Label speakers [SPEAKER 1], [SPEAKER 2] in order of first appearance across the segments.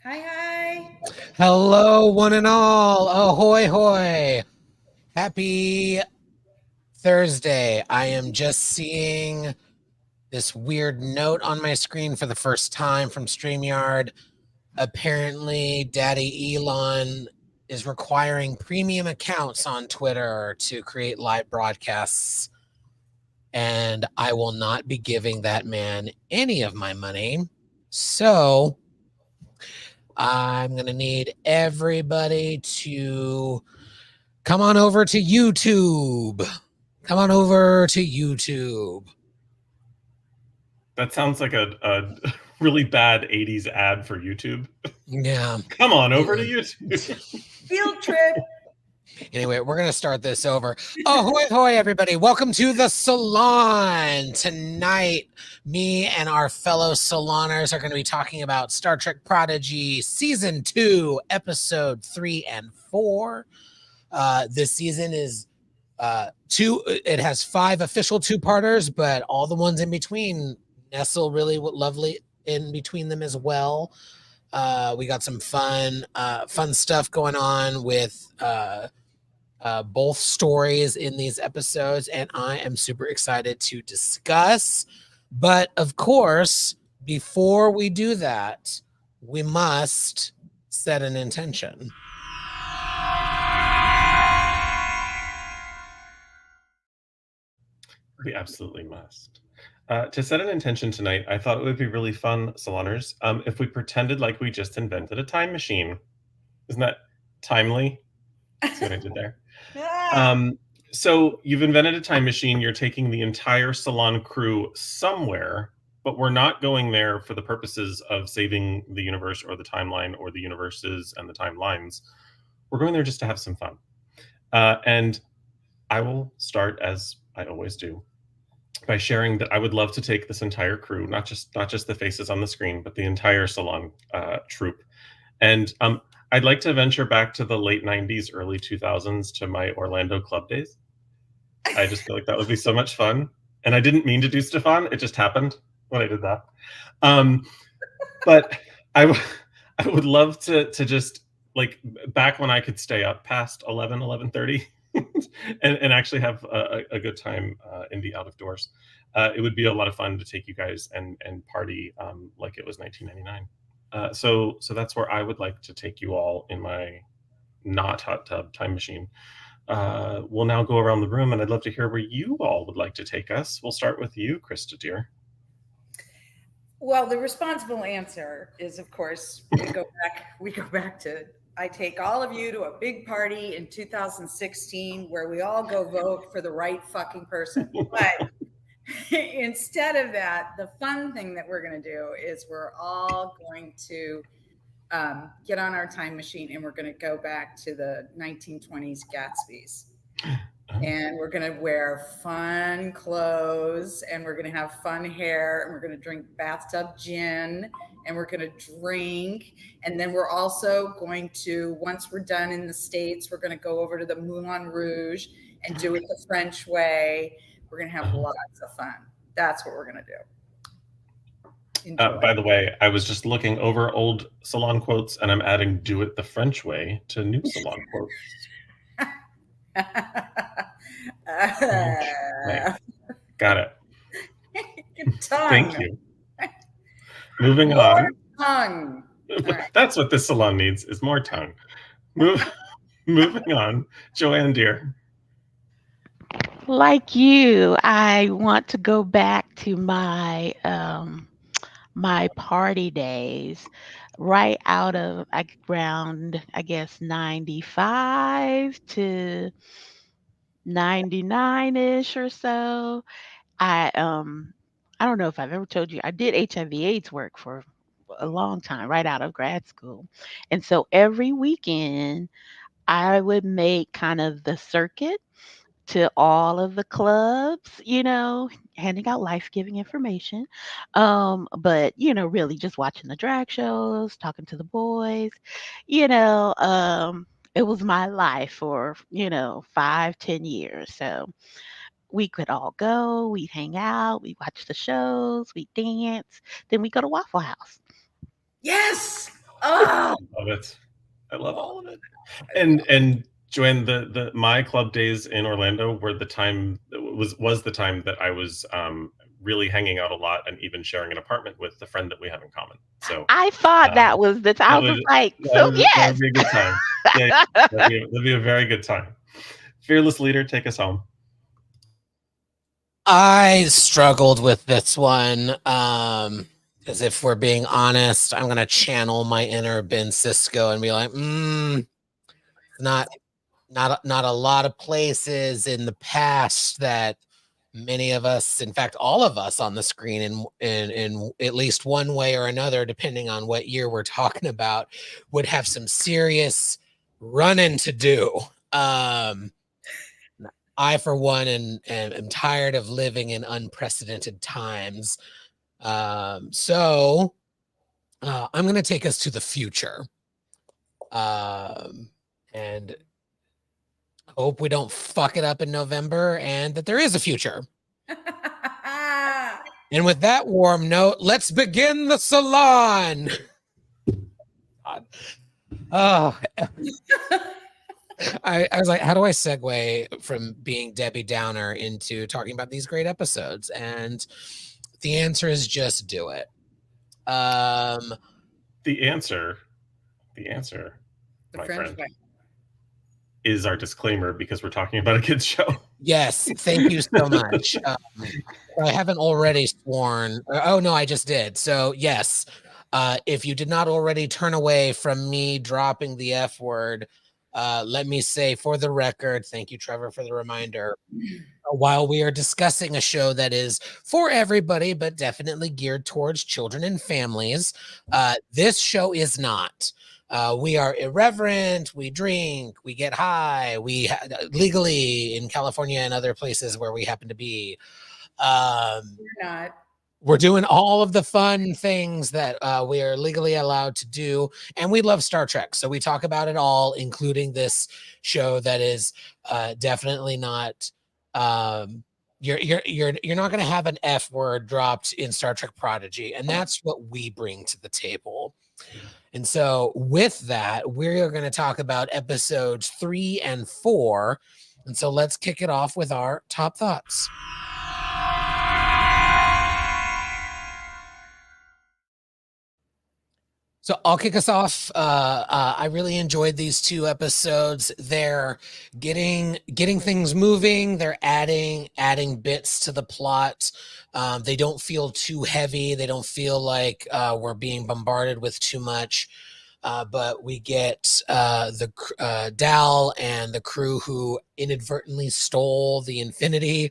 [SPEAKER 1] Hi.
[SPEAKER 2] Hello, one and all. Ahoy, hoy. Happy Thursday. I am just seeing this weird note on my screen for the first time from StreamYard. Apparently, Daddy Elon is requiring premium accounts on Twitter to create live broadcasts, and I will not be giving that man any of my money. So, I'm going to need everybody to come on over to YouTube. Come on over to YouTube.
[SPEAKER 3] That sounds like a really bad 80s ad for YouTube.
[SPEAKER 2] Yeah.
[SPEAKER 3] Come on over to YouTube.
[SPEAKER 1] Field trip.
[SPEAKER 2] Anyway, we're going to start this over. Ahoy, hoy, everybody. Welcome to the Salon. Tonight, me and our fellow Saloners are going to be talking about Star Trek Prodigy Season 2, Episode 3 and 4. This season is it has 5 official two-parters, but all the ones in between nestle really lovely in between them as well. We got some fun stuff going on with both stories in these episodes, and I am super excited to discuss. But of course, before we do that, we must set an intention.
[SPEAKER 3] We absolutely must. To set an intention tonight, I thought it would be really fun, Saloners, if we pretended like we just invented a time machine. Isn't that timely? See what I did there? So you've invented a time machine. You're taking the entire Salon crew somewhere, but we're not going there for the purposes of saving the universe or the timeline or the universes and the timelines. We're going there just to have some fun. And I will start, as I always do, by sharing that I would love to take this entire crew, not just the faces on the screen, but the entire Salon troupe. And I'd like to venture back to the late 90s, early 2000s to my Orlando club days. I just feel like that would be so much fun. And I didn't mean to do Stefan. It just happened when I did that. But I would love to just, like, back when I could stay up past 11:30 and actually have a good time in the out of doors. It would be a lot of fun to take you guys and party like it was 1999. So that's where I would like to take you all in my not hot tub time machine. We'll now go around the room, and I'd love to hear where you all would like to take us. We'll start with you, Krista, dear.
[SPEAKER 1] Well, the responsible answer is, of course, we go back to, I take all of you to a big party in 2016 where we all go vote for the right fucking person. But instead of that, the fun thing that we're going to do is we're all going to get on our time machine, and we're going to go back to the 1920s Gatsby's. And we're going to wear fun clothes, and we're going to have fun hair, and we're going to drink bathtub gin, and we're going to drink. And then we're also going to, once we're done in the States, we're going to go over to the Moulin Rouge and do it the French way. We're going to have lots of fun. That's what we're going to do.
[SPEAKER 3] By the way, I was just looking over old Salon quotes, and I'm adding "do it the French way" to new Salon quotes. Right. Got it. Thank you. Moving on.
[SPEAKER 1] Tongue.
[SPEAKER 3] Right. That's what this Salon needs, is more tongue. Moving on. Joanne, dear.
[SPEAKER 4] Like you, I want to go back to my my party days, right out of around, I guess, 95 to 99-ish or so. I don't know if I've ever told you, I did HIV/AIDS work for a long time, right out of grad school. And so every weekend I would make kind of the circuit to all of the clubs, handing out life-giving information. But, really just watching the drag shows, talking to the boys, it was my life for, 5, 10 years. So we could all go, we'd hang out, we'd watch the shows, we'd dance, then we go to Waffle House.
[SPEAKER 1] Yes. Oh,
[SPEAKER 3] Love it. I love all of it.
[SPEAKER 1] I know.
[SPEAKER 3] And Joanne, the my club days in Orlando were the time was the time that I was really hanging out a lot and even sharing an apartment with the friend that we have in common. So
[SPEAKER 4] I thought
[SPEAKER 3] um,
[SPEAKER 4] that was the time. I
[SPEAKER 3] that
[SPEAKER 4] was
[SPEAKER 3] would
[SPEAKER 4] just like, so
[SPEAKER 3] that
[SPEAKER 4] yes.
[SPEAKER 3] would be a good time. Yeah, that'd be a very good time. Fearless leader, take us home.
[SPEAKER 2] I struggled with this one. Because if we're being honest, I'm gonna channel my inner Ben Cisco and be like, not not a lot of places in the past that many of us, in fact, all of us on the screen in at least one way or another, depending on what year we're talking about, would have some serious running to do. I, for one, am tired of living in unprecedented times. So I'm going to take us to the future, and hope we don't fuck it up in November and that there is a future. And with that warm note, let's begin the salon. God. Oh, I was like, how do I segue from being Debbie Downer into talking about these great episodes? And the answer is just do it.
[SPEAKER 3] The answer,
[SPEAKER 1] The
[SPEAKER 3] my
[SPEAKER 1] French
[SPEAKER 3] friend,
[SPEAKER 1] way.
[SPEAKER 3] is our disclaimer because we're talking about a kids show.
[SPEAKER 2] Yes, thank you so much. I haven't already sworn. Oh no, I just did. So yes, if you did not already turn away from me dropping the F word, let me say for the record, thank you, Trevor, for the reminder. While we are discussing a show that is for everybody, but definitely geared towards children and families, this show is not. We are irreverent. We drink. We get high. Legally in California and other places where we happen to be.
[SPEAKER 1] You're not.
[SPEAKER 2] We're doing all of the fun things that we are legally allowed to do, and we love Star Trek, so we talk about it all, including this show that is definitely not. You're not going to have an F word dropped in Star Trek Prodigy, and that's what we bring to the table. And so, with that, we're going to talk about episodes 3 and 4. And so, let's kick it off with our top thoughts. So I'll kick us off. I really enjoyed these 2 episodes. They're getting things moving. They're adding bits to the plot. They don't feel too heavy. They don't feel like we're being bombarded with too much. But we get Dal and the crew who inadvertently stole the Infinity,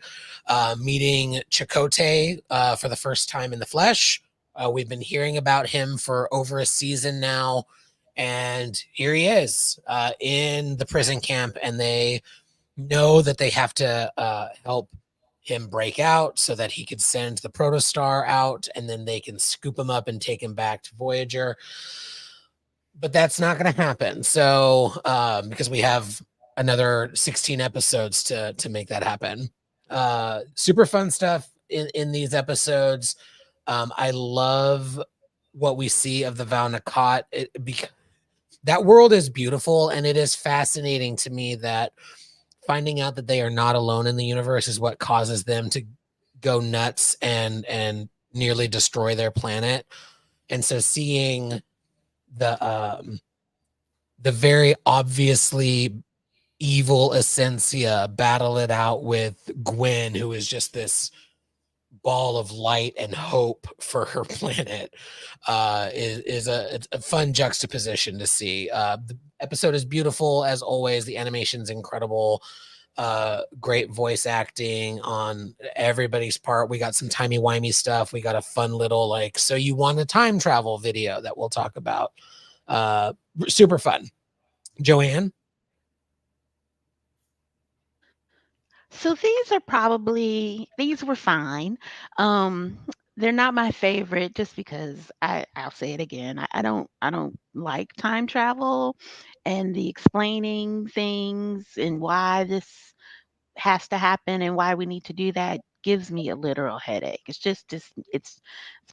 [SPEAKER 2] meeting Chakotay for the first time in the flesh. We've been hearing about him for over a season now, and here he is in the prison camp, and they know that they have to help him break out so that he could send the protostar out, and then they can scoop him up and take him back to Voyager. But that's not going to happen. So because we have another 16 episodes to make that happen. Super fun stuff in these episodes. I love what we see of the Val Nakot. Because that world is beautiful, and it is fascinating to me that finding out that they are not alone in the universe is what causes them to go nuts and nearly destroy their planet. And so seeing the very obviously evil Essentia battle it out with Gwen, who is just this ball of light and hope for her planet, is a fun juxtaposition to see. The episode is beautiful as always. The animation's incredible. Great voice acting on everybody's part. We got some timey-wimey stuff. We got a fun little like, so you want a time travel video that we'll talk about. Super fun. Joanne?
[SPEAKER 4] So these were fine. Um, they're not my favorite just because I'll say it again. I don't like time travel and the explaining things and why this has to happen and why we need to do that gives me a literal headache. It's just it's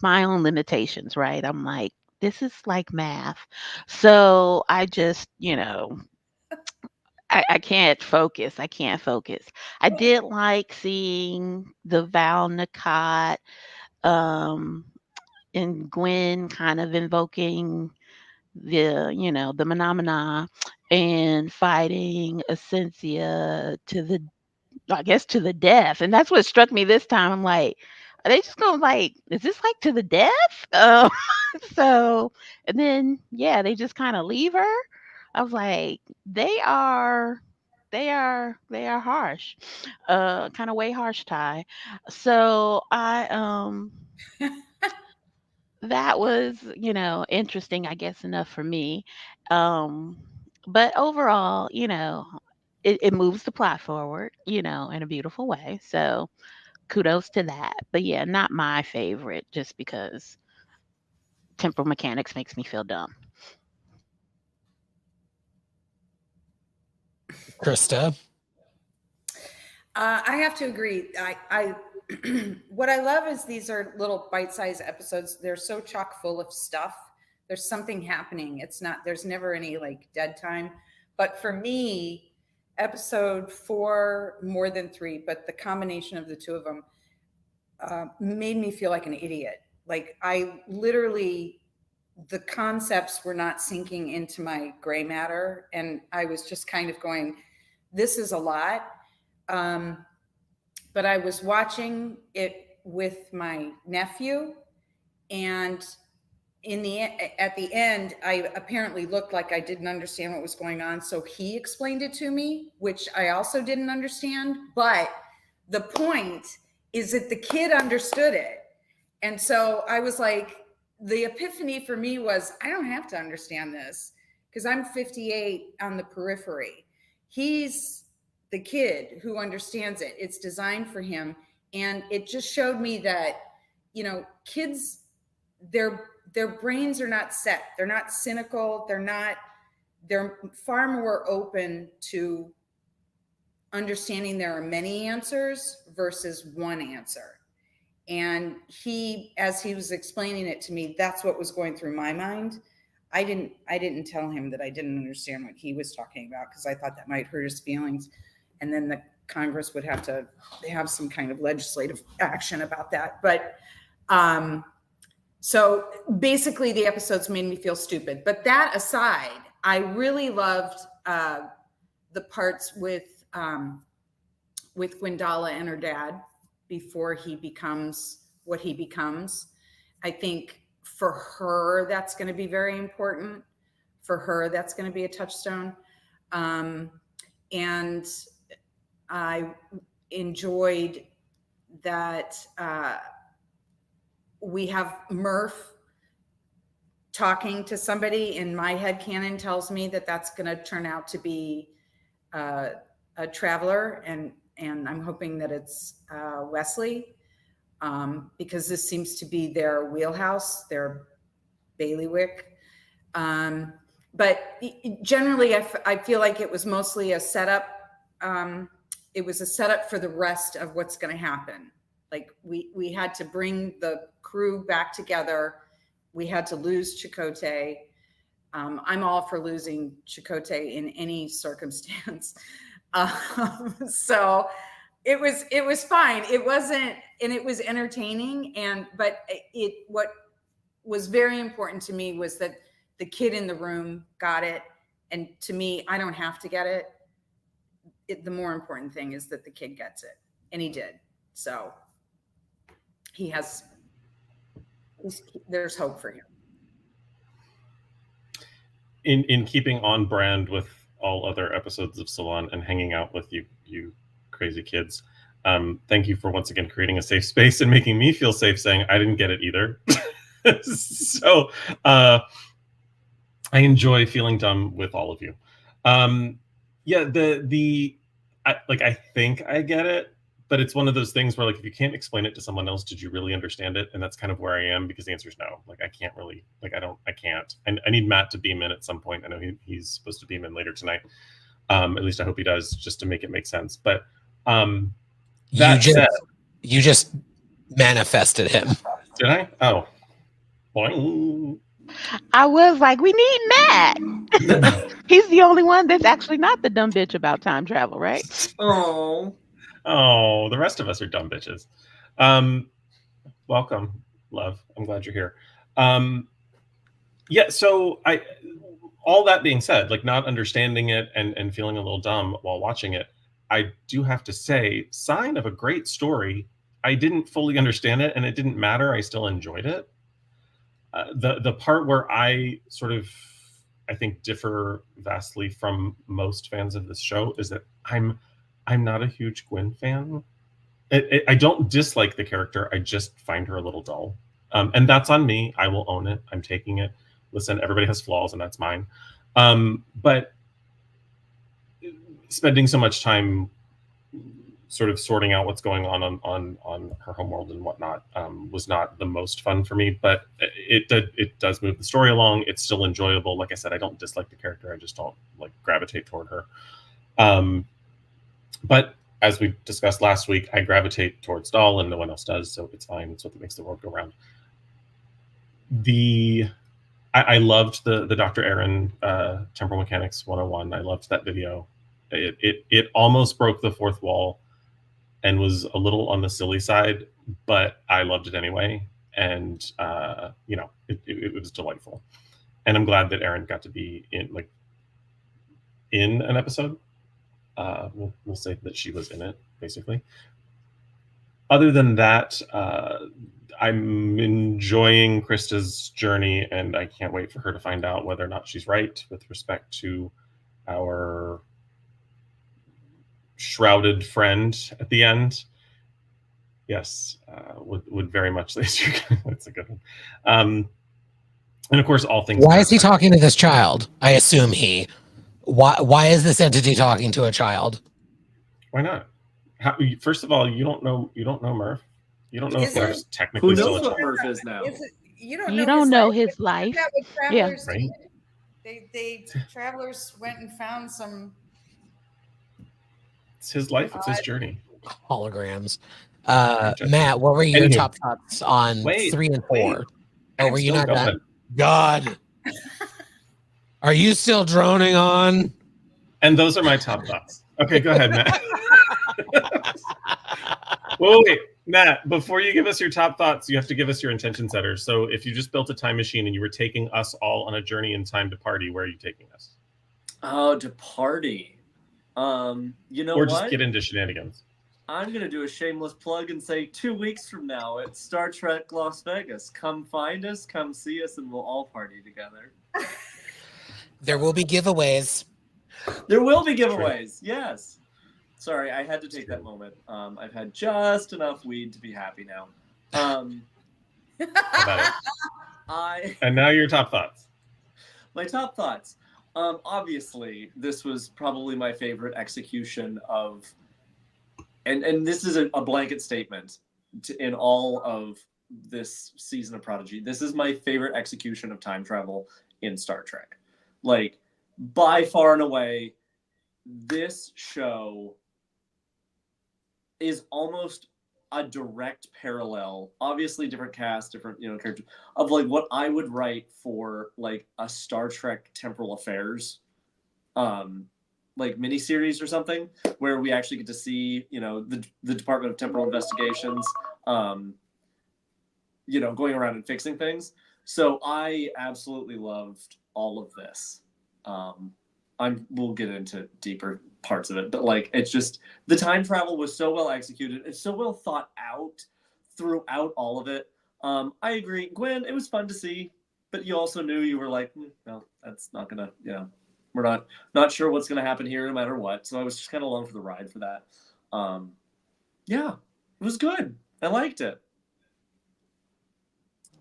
[SPEAKER 4] my own limitations, right? I'm like, this is like math. So I just, I can't focus. I can't focus. I did like seeing the Val Nakot, um, and Gwen kind of invoking the phenomena and fighting Essentia to the, I guess, to the death. And that's what struck me this time. I'm like, are they just going like, is this like to the death? So, and then, yeah, they just kind of leave her. I was like, they are harsh, kind of way harsh, Ty. So that was, interesting, I guess, enough for me. Um, but overall, it moves the plot forward, in a beautiful way. So kudos to that. But yeah, not my favorite just because temporal mechanics makes me feel dumb.
[SPEAKER 2] Krista.
[SPEAKER 1] I have to agree. I what I love is these are little bite-sized episodes. They're so chock full of stuff. There's something happening. It's not. There's never any like dead time. But for me, episode 4, more than 3, but the combination of the two of them made me feel like an idiot. Like I literally, the concepts were not sinking into my gray matter, and I was just kind of going, "This is a lot." But I was watching it with my nephew, and at the end, I apparently looked like I didn't understand what was going on, so he explained it to me, which I also didn't understand. But the point is that the kid understood it, and so I was like, the epiphany for me was, I don't have to understand this because I'm 58 on the periphery. He's the kid who understands it. It's designed for him. And it just showed me that, kids, their brains are not set. They're not cynical. They're far more open to understanding there are many answers versus one answer. And as he was explaining it to me, that's what was going through my mind. I didn't tell him that I didn't understand what he was talking about because I thought that might hurt his feelings. And then the Congress would have to have some kind of legislative action about that. But so basically the episodes made me feel stupid. But that aside, I really loved the parts with Gwendala and her dad before he becomes what he becomes. I think for her, that's going to be very important. For her, that's going to be a touchstone. And I enjoyed that we have Murph talking to somebody. In my headcanon tells me that that's going to turn out to be a traveler, and I'm hoping that it's Wesley, because this seems to be their wheelhouse, their bailiwick. But generally, I feel like it was mostly a setup. It was a setup for the rest of what's going to happen. Like we had to bring the crew back together. We had to lose Chakotay. I'm all for losing Chakotay in any circumstance. So it was fine. It wasn't, and it was entertaining. But what was very important to me was that the kid in the room got it. And to me, I don't have to get it. The more important thing is that the kid gets it, and he did. So there's hope for him.
[SPEAKER 3] In keeping on brand with all other episodes of Salon and hanging out with you crazy kids, thank you for once again creating a safe space and making me feel safe saying I didn't get it either. So I enjoy feeling dumb with all of you. I think I get it, but it's one of those things where, like, if you can't explain it to someone else, did you really understand it? And that's kind of where I am, because the answer is no. Like, I can't really, like, I can't. And I need Matt to beam in at some point. I know he's supposed to beam in later tonight. At least I hope he does, just to make it make sense. But
[SPEAKER 2] you just manifested him.
[SPEAKER 3] Did I? Oh. Boing.
[SPEAKER 4] I was like, we need Matt. He's the only one that's actually not the dumb bitch about time travel, right?
[SPEAKER 5] Oh,
[SPEAKER 3] Oh, the rest of us are dumb bitches. Welcome, love. I'm glad you're here. Yeah, so all that being said, like not understanding it and feeling a little dumb while watching it, I do have to say, sign of a great story. I didn't fully understand it and it didn't matter. I still enjoyed it. The part where I sort of, I think, differ vastly from most fans of this show is that I'm not a huge Gwen fan. I don't dislike the character. I just find her a little dull, and that's on me. I will own it. I'm taking it. Listen, everybody has flaws, and that's mine. But spending so much time sort of sorting out what's going on her homeworld and whatnot was not the most fun for me. But it does move the story along. It's still enjoyable. Like I said, I don't dislike the character. I just don't like gravitate toward her. But as we discussed last week, I gravitate towards Dahl and no one else does, so it's fine. It's what makes the world go round. I loved the Dr. Aaron Temporal Mechanics 101. I loved that video. It almost broke the fourth wall and was a little on the silly side, but I loved it anyway. And it was delightful. And I'm glad that Aaron got to be in an episode. We'll say that she was in it, basically. Other than that, I'm enjoying Krista's journey, and I can't wait for her to find out whether or not she's right with respect to our shrouded friend at the end. Yes, would very much say that's a good one. And of course, all things.
[SPEAKER 2] Why is he talking to this child? I assume he. Why is this entity talking to a child?
[SPEAKER 3] Why not? First of all, you don't know Murph. You don't know if there's technically
[SPEAKER 5] who
[SPEAKER 3] still
[SPEAKER 5] knows
[SPEAKER 3] a
[SPEAKER 5] what
[SPEAKER 3] child.
[SPEAKER 5] Murph is now?
[SPEAKER 1] You
[SPEAKER 4] You don't know his life.
[SPEAKER 1] That what
[SPEAKER 4] Yeah.
[SPEAKER 1] travelers
[SPEAKER 3] Right.
[SPEAKER 1] did. Travelers went and found some.
[SPEAKER 3] It's his life. It's his journey.
[SPEAKER 2] Holograms. Matt, what were your top thoughts on 3 and 4? Oh, were you not done? God. Are you still droning on?
[SPEAKER 3] And those are my top thoughts. Okay, go ahead, Matt. Wait, Matt, before you give us your top thoughts, you have to give us your intention setters. So if you just built a time machine and you were taking us all on a journey in time to party, where are you taking us?
[SPEAKER 5] Oh, to party. You know
[SPEAKER 3] or
[SPEAKER 5] what?
[SPEAKER 3] just get into shenanigans.
[SPEAKER 5] I'm going to do a shameless plug and say 2 weeks from now at Star Trek Las Vegas. Come find us, come see us, and we'll all party together.
[SPEAKER 2] There will be giveaways.
[SPEAKER 5] There will be giveaways, yes. Sorry, I had to take that moment. I've had just enough weed to be happy now.
[SPEAKER 3] How about it? And now your top thoughts.
[SPEAKER 5] My top thoughts. Obviously, this was probably my favorite execution of, and this is a blanket statement in all of this season of Prodigy. This is my favorite execution of time travel in Star Trek. Like, by far and away, this show is almost a direct parallel, obviously different cast, different characters, of like what I would write for like a Star Trek Temporal Affairs like miniseries or something, where we actually get to see the Department of Temporal Investigations going around and fixing things. So I absolutely loved all of this. We'll get into deeper parts of it, but like, it's just, the time travel was so well executed. It's so well thought out throughout all of it. I agree, Gwen, it was fun to see, but you also knew, you were like, no, that's not gonna, we're not sure what's gonna happen here no matter what. So I was just kind of along for the ride for that. Yeah, it was good. I liked it.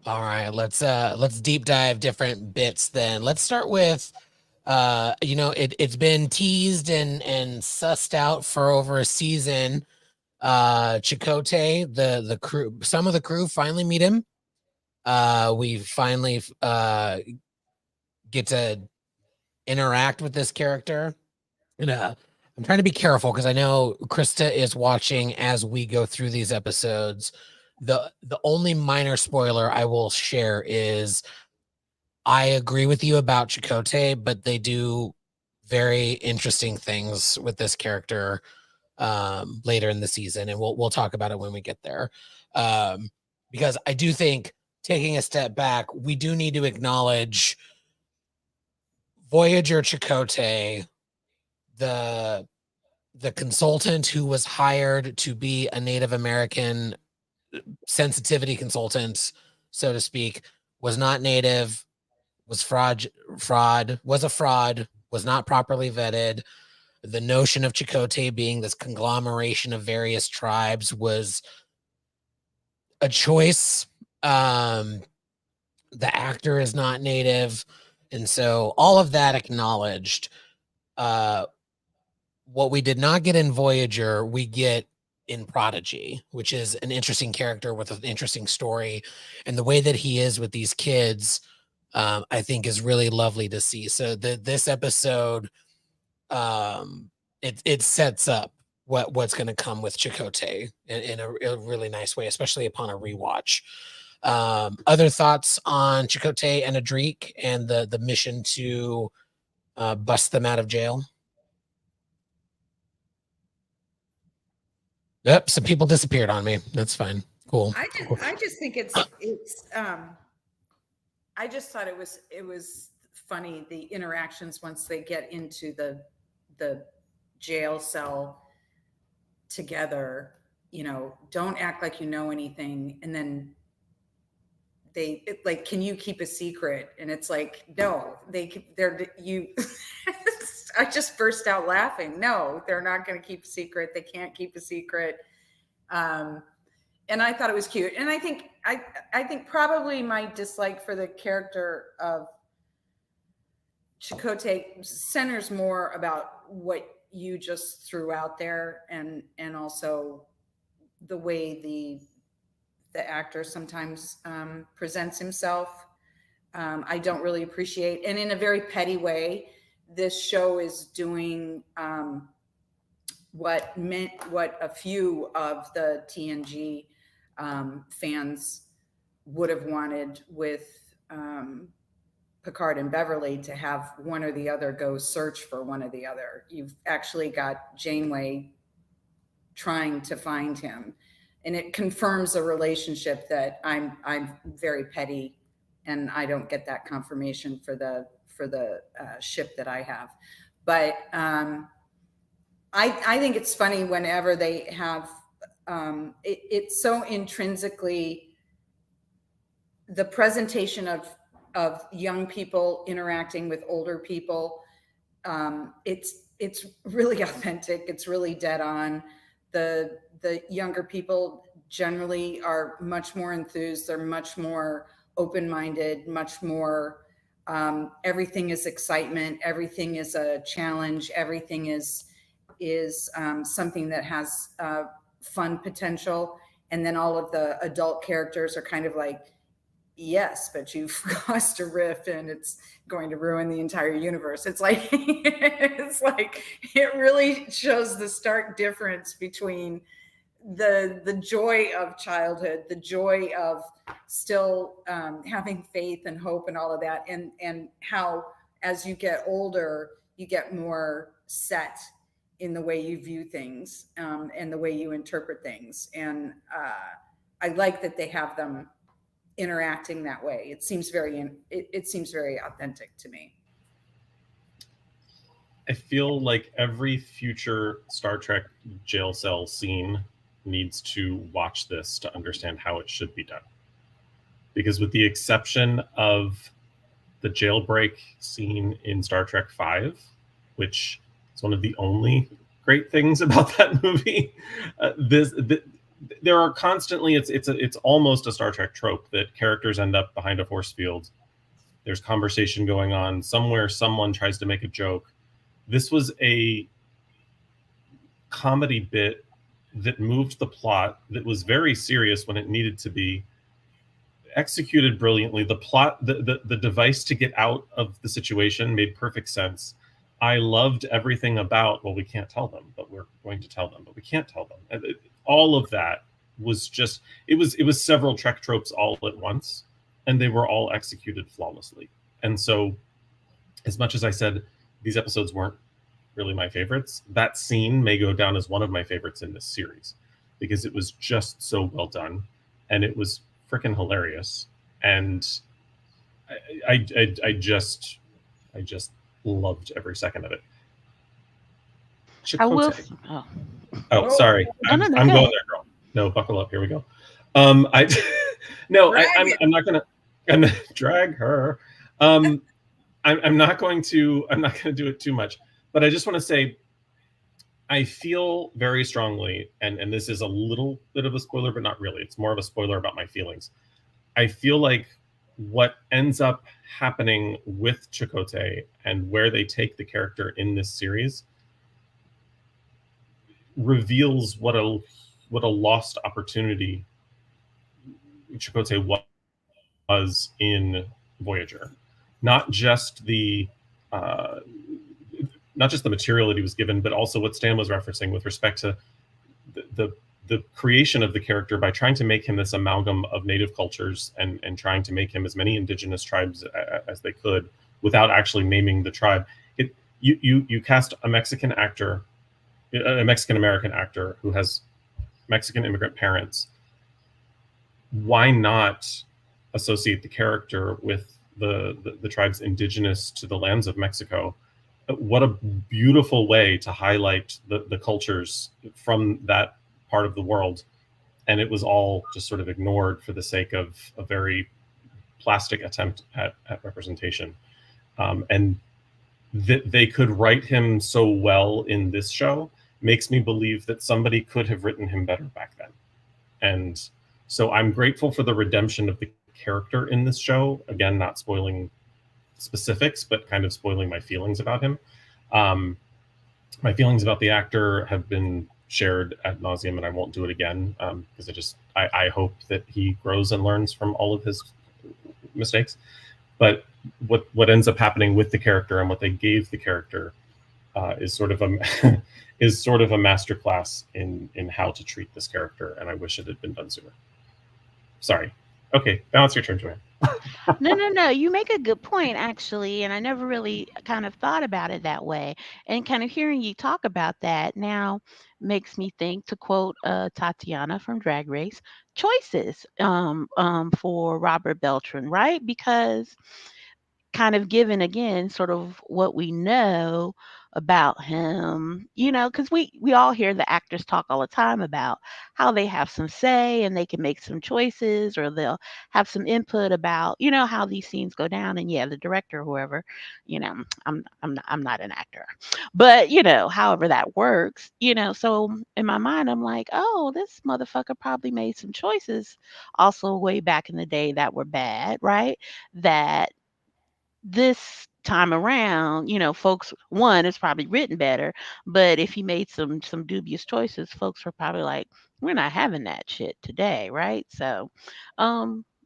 [SPEAKER 2] All right, let's deep dive different bits then. Let's start with it's been teased and sussed out for over a season. Chakotay, the crew, some of the crew finally meet him. We finally get to interact with this character. And I'm trying to be careful because I know Krista is watching as we go through these episodes. The only minor spoiler I will share is I agree with you about Chakotay, but they do very interesting things with this character later in the season, and we'll talk about it when we get there. Because I do think, taking a step back, we do need to acknowledge Voyager Chakotay, the consultant who was hired to be a Native American sensitivity consultant, so to speak, was not native, was was a fraud, was not properly vetted. The notion of Chakotay being this conglomeration of various tribes was a choice. The actor is not native, and so all of that acknowledged. What we did not get in Voyager, we get in Prodigy, which is an interesting character with an interesting story, and the way that he is with these kids, I think, is really lovely to see. So this episode, it sets up what's going to come with Chakotay in a really nice way, especially upon a rewatch. Other thoughts on Chakotay and Adric and the mission to bust them out of jail? Yep, some people disappeared on me. That's fine. Cool.
[SPEAKER 1] I just think it's I just thought it was funny, the interactions once they get into the jail cell together. Don't act like you know anything, and then like, can you keep a secret? And it's like, no, I just burst out laughing. No, they're not going to keep a secret. They can't keep a secret. And I thought it was cute. And I think probably my dislike for the character of Chakotay centers more about what you just threw out there, and also the way the actor sometimes presents himself. I don't really appreciate, and in a very petty way, this show is doing what a few of the TNG fans would have wanted with Picard and Beverly, to have one or the other go search for one or the other. You've actually got Janeway trying to find him, and it confirms a relationship that I'm very petty, and I don't get that confirmation for the ship that I have. But I think it's funny whenever they have it's so intrinsically the presentation of young people interacting with older people. It's really authentic. It's really dead on. The younger people generally are much more enthused. They're much more open-minded, much more everything is excitement, everything is a challenge, everything is something that has fun potential. And then all of the adult characters are kind of like, yes, but you've caused a rift and it's going to ruin the entire universe. It's like it really shows the stark difference between the joy of childhood, the joy of still having faith and hope and all of that, and how as you get older you get more set in the way you view things and the way you interpret things. And I like that they have them interacting that way. It seems very authentic to me.
[SPEAKER 3] I feel like every future Star Trek jail cell scene needs to watch this to understand how it should be done. Because with the exception of the jailbreak scene in Star Trek V, which is one of the only great things about that movie, there are constantly, it's almost a Star Trek trope that characters end up behind a force field. There's conversation going on somewhere, someone tries to make a joke. This was a comedy bit that moved the plot, that was very serious when it needed to be, executed brilliantly. The plot, the device to get out of the situation made perfect sense. I loved everything about, well, we can't tell them, but we're going to tell them, but we can't tell them. All of that was it was several Trek tropes all at once, and they were all executed flawlessly. And so, as much as I said these episodes weren't really my favorites, that scene may go down as one of my favorites in this series because it was just so well done, and it was freaking hilarious. And I just loved every second of it.
[SPEAKER 4] I will.
[SPEAKER 3] Chicote.
[SPEAKER 4] Oh,
[SPEAKER 3] Oh, sorry.
[SPEAKER 4] No,
[SPEAKER 3] I'm
[SPEAKER 4] go
[SPEAKER 3] going
[SPEAKER 4] ahead.
[SPEAKER 3] there, girl. No, buckle up. Here we go. I no,
[SPEAKER 1] Drag
[SPEAKER 3] I'm
[SPEAKER 1] it.
[SPEAKER 3] I'm not gonna drag her. I'm not going to do it too much, but I just want to say I feel very strongly, and this is a little bit of a spoiler, but not really. It's more of a spoiler about my feelings. I feel like what ends up happening with Chakotay and where they take the character in this series reveals what a lost opportunity Chakotay was in Voyager. Not just the uh, not just the material that he was given, but also what Stan was referencing with respect to the creation of the character by trying to make him this amalgam of native cultures and trying to make him as many indigenous tribes as they could without actually naming the tribe. You cast a Mexican actor, a Mexican American actor who has Mexican immigrant parents. Why not associate the character with the tribes indigenous to the lands of Mexico? What a beautiful way to highlight the cultures from that part of the world. And it was all just sort of ignored for the sake of a very plastic attempt at representation. And they could write him so well in this show makes me believe that somebody could have written him better back then. And so I'm grateful for the redemption of the character in this show. Again, not spoiling specifics, but kind of spoiling my feelings about him. My feelings about the actor have been shared ad nauseum, and I won't do it again because I hope that he grows and learns from all of his mistakes. But what ends up happening with the character and what they gave the character is sort of a masterclass in how to treat this character, and I wish it had been done sooner. Sorry. Okay, now it's your turn, Joanne.
[SPEAKER 4] No. You make a good point, actually. And I never really kind of thought about it that way. And kind of hearing you talk about that now makes me think, to quote Tatiana from Drag Race, choices for Robert Beltran, right? Because kind of given again sort of what we know about him, because we all hear the actors talk all the time about how they have some say and they can make some choices, or they'll have some input about how these scenes go down. And yeah, the director or whoever, I'm not an actor, but however that works, so in my mind I'm like, oh, this motherfucker probably made some choices also way back in the day that were bad, right? That this time around, folks, one, it's probably written better, but if he made some dubious choices, folks were probably like, we're not having that shit today, right? So,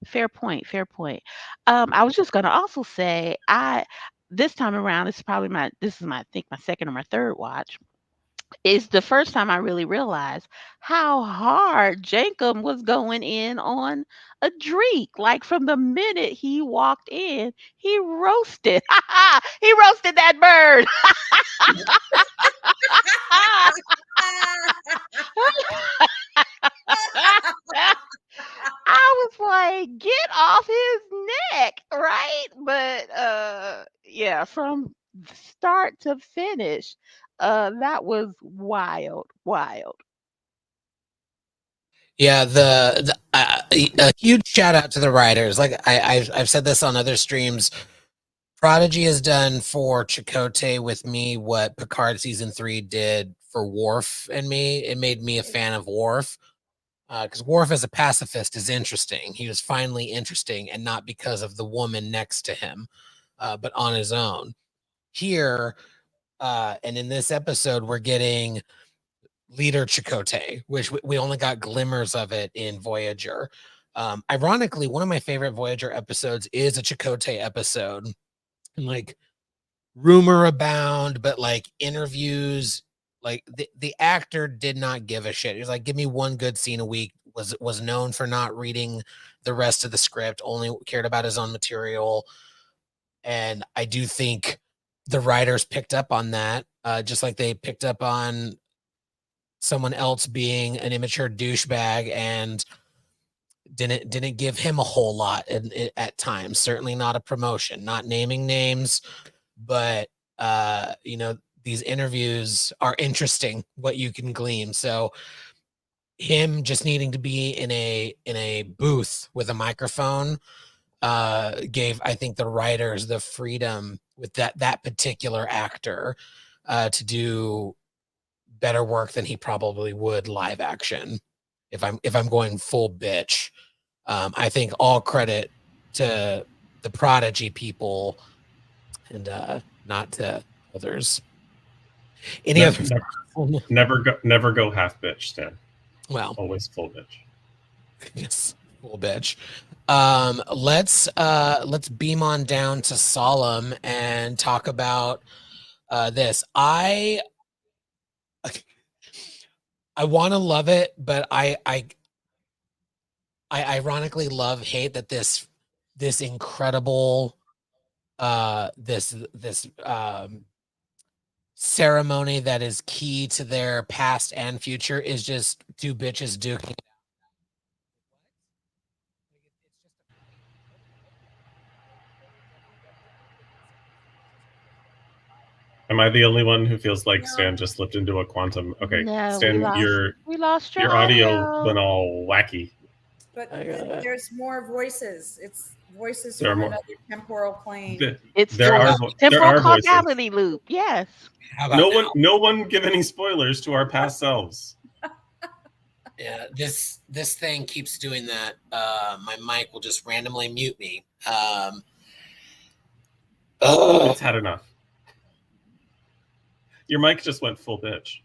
[SPEAKER 4] fair point, fair point. I was just gonna also say, I this time around, this is my I think my second or my third watch. It's the first time I really realized how hard Jacob was going in on a Dreek. Like from the minute he walked in, he roasted. He roasted that bird. I was like, get off his neck, right? But yeah, from start to finish, that was wild, wild.
[SPEAKER 2] Yeah, a huge shout out to the writers. Like I've said this on other streams. Prodigy has done for Chakotay with me what Picard season 3 did for Worf and me. It made me a fan of Worf because Worf as a pacifist is interesting. He was finally interesting, and not because of the woman next to him, but on his own. Here, and in this episode, we're getting leader Chakotay, which we only got glimmers of it in Voyager. Ironically, one of my favorite Voyager episodes is a Chakotay episode. And like rumor abound, but like interviews, like the actor did not give a shit. He was like, give me one good scene a week. Was known for not reading the rest of the script, only cared about his own material. And I do think the writers picked up on that, just like they picked up on someone else being an immature douchebag and didn't give him a whole lot at times. Certainly not a promotion, not naming names, but these interviews are interesting, what you can glean. So him just needing to be in a booth with a microphone gave, I think, the writers the freedom with that particular actor to do better work than he probably would live action. If I'm going full bitch, I think all credit to the Prodigy people and not to others. Any other?
[SPEAKER 3] Never go half bitch, Stan.
[SPEAKER 2] Well,
[SPEAKER 3] always full bitch.
[SPEAKER 2] Yes, full bitch. Let's beam on down to Salon and talk about this. I want to love it, but I ironically hate that this incredible this ceremony that is key to their past and future is just two bitches duking it out.
[SPEAKER 3] Am I the only one who feels like Stan just slipped into a quantum? Okay,
[SPEAKER 4] No,
[SPEAKER 3] Stan,
[SPEAKER 4] we lost your
[SPEAKER 3] audio went all wacky.
[SPEAKER 1] But there's more voices. It's voices
[SPEAKER 3] There are
[SPEAKER 1] from
[SPEAKER 3] more.
[SPEAKER 1] another temporal plane.
[SPEAKER 4] It's
[SPEAKER 3] there are
[SPEAKER 4] temporal
[SPEAKER 3] voices.
[SPEAKER 4] causality loop. Yes.
[SPEAKER 3] No one give any spoilers to our past selves.
[SPEAKER 2] Yeah, this thing keeps doing that. My mic will just randomly mute me.
[SPEAKER 3] It's had enough. Your mic just went full bitch.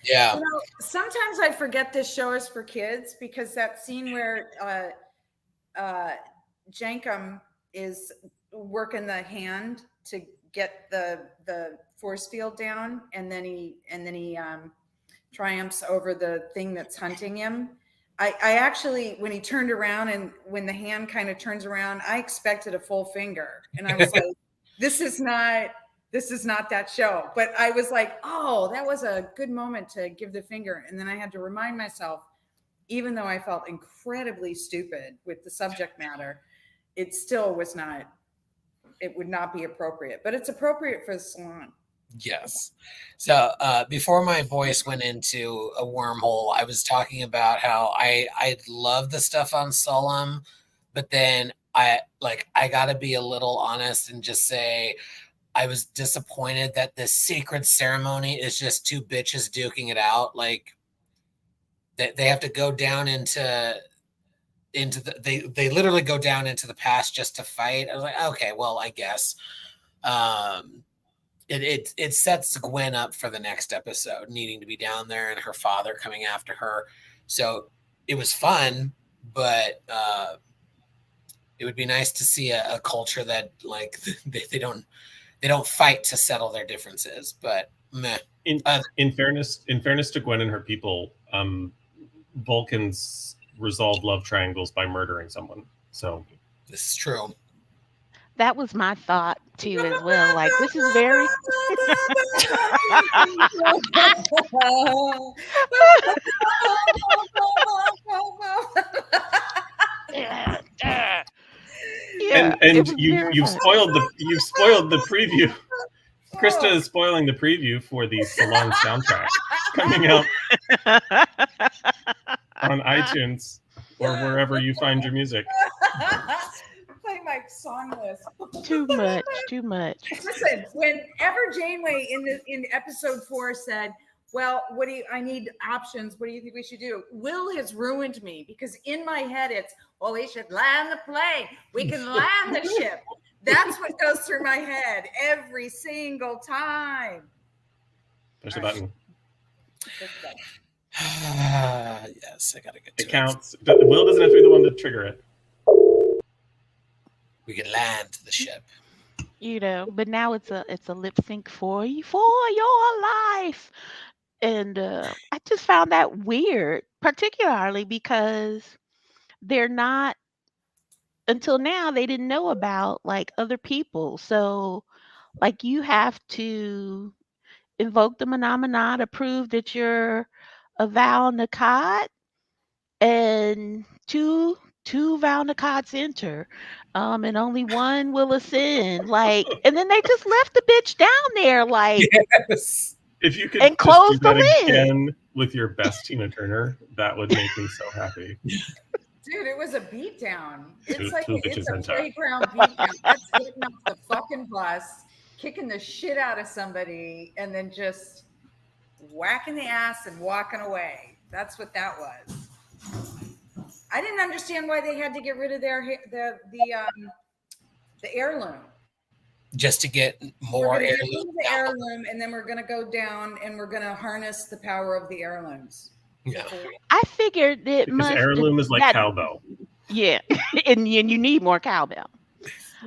[SPEAKER 2] Yeah.
[SPEAKER 1] You know, sometimes I forget this show is for kids because that scene where Jankum is working the hand to get the force field down, and then he triumphs over the thing that's hunting him. I actually, when he turned around and when the hand kind of turns around, I expected a full finger, and I was like, this is not that show. But I was like, oh, that was a good moment to give the finger. And then I had to remind myself, even though I felt incredibly stupid with the subject matter, it still was not, it would not be appropriate, but it's appropriate for the Salon.
[SPEAKER 2] Yes. So before my voice went into a wormhole, I was talking about how I love the stuff on Salon, but then I gotta be a little honest and just say I was disappointed that this sacred ceremony is just two bitches duking it out. Like they have to go down into they literally go down into the past just to fight. I was like, okay, well, I guess. It sets Gwen up for the next episode, needing to be down there and her father coming after her. So it was fun, but it would be nice to see a culture that like they don't fight to settle their differences. But meh.
[SPEAKER 3] In fairness to Gwen and her people, Vulcans resolve love triangles by murdering someone. So
[SPEAKER 2] this is true.
[SPEAKER 4] That was my thought too, as well. Like, this is very.
[SPEAKER 3] Yeah, and you've spoiled the preview. Krista is spoiling the preview for the Salon soundtrack coming out on iTunes or wherever you find your music.
[SPEAKER 1] Play my song list.
[SPEAKER 4] Too much.
[SPEAKER 1] Listen, whenever Janeway in episode 4 said, well, I need options. What do you think we should do? Will has ruined me because in my head it's, well, we should land the plane. We can land the ship. That's what goes through my head every single time.
[SPEAKER 3] Push the button.
[SPEAKER 2] Yes, I gotta get to it.
[SPEAKER 3] It counts. Will doesn't have to be the one to trigger it.
[SPEAKER 2] We can land the ship.
[SPEAKER 4] But now it's a lip sync for your life. And I just found that weird, particularly because they're not until now they didn't know about like other people. So like you have to invoke the phenomena to prove that you're a Val Nakat, and two Val Nakats enter, and only one will ascend. Like, and then they just left the bitch down there, like,
[SPEAKER 2] Yes.
[SPEAKER 3] If you could
[SPEAKER 4] and
[SPEAKER 3] just do
[SPEAKER 4] closed
[SPEAKER 3] that
[SPEAKER 4] the lid.
[SPEAKER 3] again with your best Tina Turner, that would make me so happy.
[SPEAKER 1] Dude, it was a beatdown. It's
[SPEAKER 3] Two-
[SPEAKER 1] like
[SPEAKER 3] two
[SPEAKER 1] it's
[SPEAKER 3] bitches
[SPEAKER 1] a
[SPEAKER 3] in top.
[SPEAKER 1] playground beatdown. That's getting off the fucking bus, kicking the shit out of somebody, and then just whacking the ass and walking away. That's what that was. I didn't understand why they had to get rid of the heirloom.
[SPEAKER 2] Just to get
[SPEAKER 1] We're
[SPEAKER 2] more
[SPEAKER 1] gonna get rid
[SPEAKER 2] heirloom.
[SPEAKER 1] of the heirloom, and then we're gonna go down and we're gonna harness the power of the heirlooms.
[SPEAKER 2] Yeah.
[SPEAKER 4] I figured it
[SPEAKER 3] Because
[SPEAKER 4] must
[SPEAKER 3] heirloom is like
[SPEAKER 4] that
[SPEAKER 3] cowbell.
[SPEAKER 4] yeah, and you need more cowbell.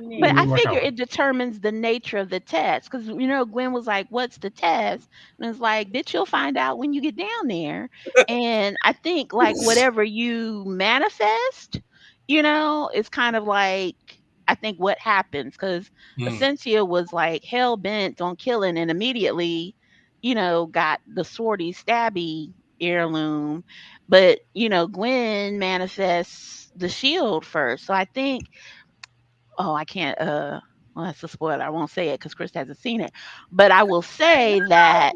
[SPEAKER 1] You
[SPEAKER 4] But
[SPEAKER 3] You
[SPEAKER 1] need-
[SPEAKER 4] I
[SPEAKER 3] need more
[SPEAKER 4] figure
[SPEAKER 3] cowbell.
[SPEAKER 4] it determines the nature of the test, because Gwen was like, "What's the test?" And it's like, "Bitch, you'll find out when you get down there." And I think like whatever you manifest, is kind of like I think what happens, because
[SPEAKER 2] Hmm.
[SPEAKER 4] Essentia was like hell bent on killing, and immediately, got the swordy stabby heirloom, but Gwen manifests the shield first. So I think oh, I can't. Well, that's a spoiler. I won't say it because Chris hasn't seen it. But I will say that.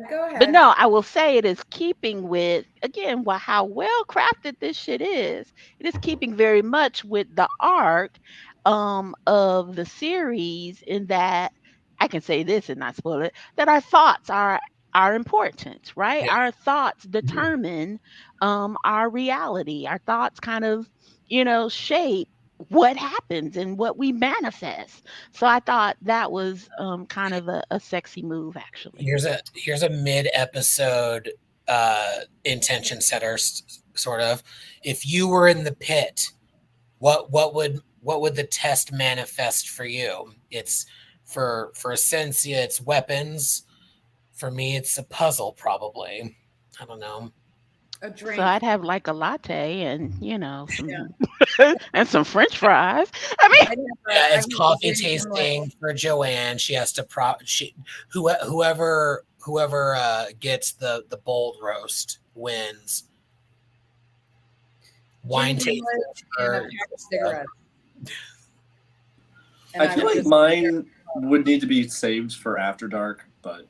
[SPEAKER 1] Go
[SPEAKER 4] But
[SPEAKER 1] ahead.
[SPEAKER 4] no, I will say it is keeping with again how well crafted this shit is. It is keeping very much with the arc of the series, in that I can say this and not spoil it, that our thoughts are important, right?
[SPEAKER 2] Yeah.
[SPEAKER 4] Our thoughts determine our reality. Our thoughts kind of, shape what happens and what we manifest. So I thought that was kind of a sexy move, actually.
[SPEAKER 2] Here's a mid episode intention setter, sort of. If you were in the pit, what would the test manifest for you? It's for Essentia, it's weapons. For me, it's a puzzle, probably. I don't know.
[SPEAKER 1] A drink.
[SPEAKER 4] So I'd have like a latte and some and some French fries. I mean,
[SPEAKER 2] Yeah, it's coffee tasting for Joanne. She has to whoever gets the bold roast wins. Wine tasting
[SPEAKER 1] and a
[SPEAKER 2] for
[SPEAKER 1] pack of cigarettes.
[SPEAKER 5] I feel like mine would need to be saved for After Dark, but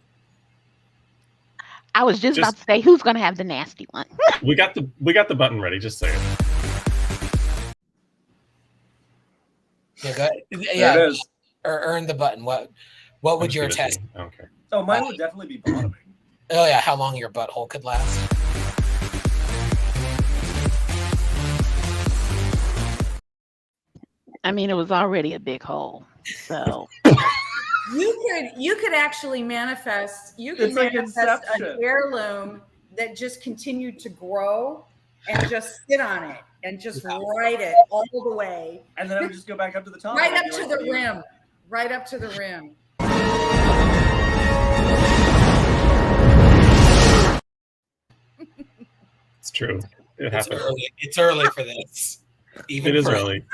[SPEAKER 4] I was just about to say, who's gonna have the nasty one?
[SPEAKER 3] we got the button ready. Just say it.
[SPEAKER 2] Yeah, go ahead.
[SPEAKER 5] there it is.
[SPEAKER 2] Or earn the button. What would your test?
[SPEAKER 3] I don't care.
[SPEAKER 5] Oh, mine would definitely be bottoming.
[SPEAKER 2] Oh yeah, how long your butthole could last.
[SPEAKER 4] I mean, it was already a big hole, so
[SPEAKER 1] you could actually manifest. You could
[SPEAKER 5] It's like
[SPEAKER 1] manifest an
[SPEAKER 5] Inception.
[SPEAKER 1] heirloom that just continued to grow and just sit on it and just ride it all the way,
[SPEAKER 5] And then I would just go back up to the top.
[SPEAKER 1] right
[SPEAKER 5] and
[SPEAKER 1] up
[SPEAKER 5] be
[SPEAKER 1] to
[SPEAKER 5] like,
[SPEAKER 1] the rim, right up to the rim.
[SPEAKER 3] It's true. It happened.
[SPEAKER 2] It's early for this.
[SPEAKER 3] It is early,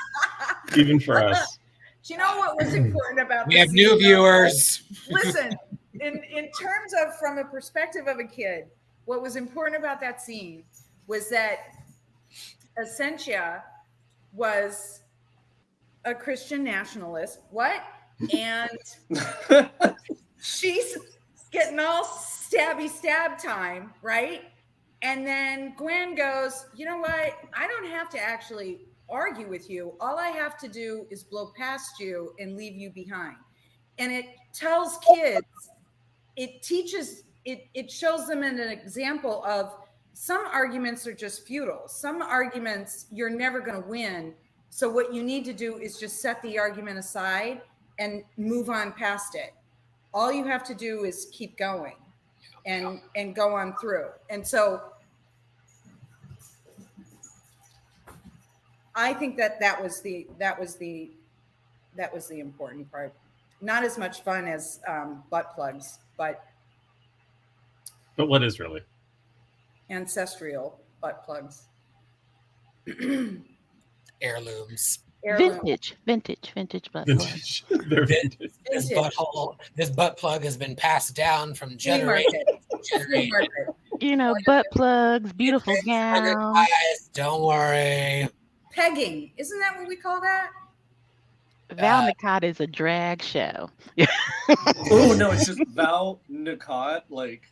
[SPEAKER 3] even for us.
[SPEAKER 1] Do you know what was important about
[SPEAKER 2] We
[SPEAKER 1] this
[SPEAKER 2] have new
[SPEAKER 1] scene?
[SPEAKER 2] viewers.
[SPEAKER 1] Listen, in terms of from a perspective of a kid, what was important about that scene was that Essentia was a Christian nationalist. What? And she's getting all stab time, right? And then Gwen goes, you know what? I don't have to actually argue with you. All I have to do is blow past you and leave you behind. And it tells kids, it teaches, it shows them an example of some arguments are just futile. Some arguments you're never going to win. So what you need to do is just set the argument aside and move on past it. All you have to do is keep going and go on through. And so I think that was the important part. Not as much fun as butt plugs, but
[SPEAKER 3] what is really
[SPEAKER 1] ancestral butt plugs.
[SPEAKER 2] Heirlooms.
[SPEAKER 1] Heirloom.
[SPEAKER 4] Vintage butt plug.
[SPEAKER 3] Vintage. They're vintage.
[SPEAKER 2] This
[SPEAKER 1] Vintage.
[SPEAKER 2] this butt plug has been passed down from
[SPEAKER 1] Flea
[SPEAKER 2] generation
[SPEAKER 1] market.
[SPEAKER 2] to
[SPEAKER 1] Flea
[SPEAKER 2] generation.
[SPEAKER 1] market.
[SPEAKER 4] Butt plugs, beautiful gowns.
[SPEAKER 2] Guys, don't worry.
[SPEAKER 1] Pegging. Isn't that what we call that?
[SPEAKER 4] Val Nakata is a drag show.
[SPEAKER 5] Oh no, it's just Val Nakot, like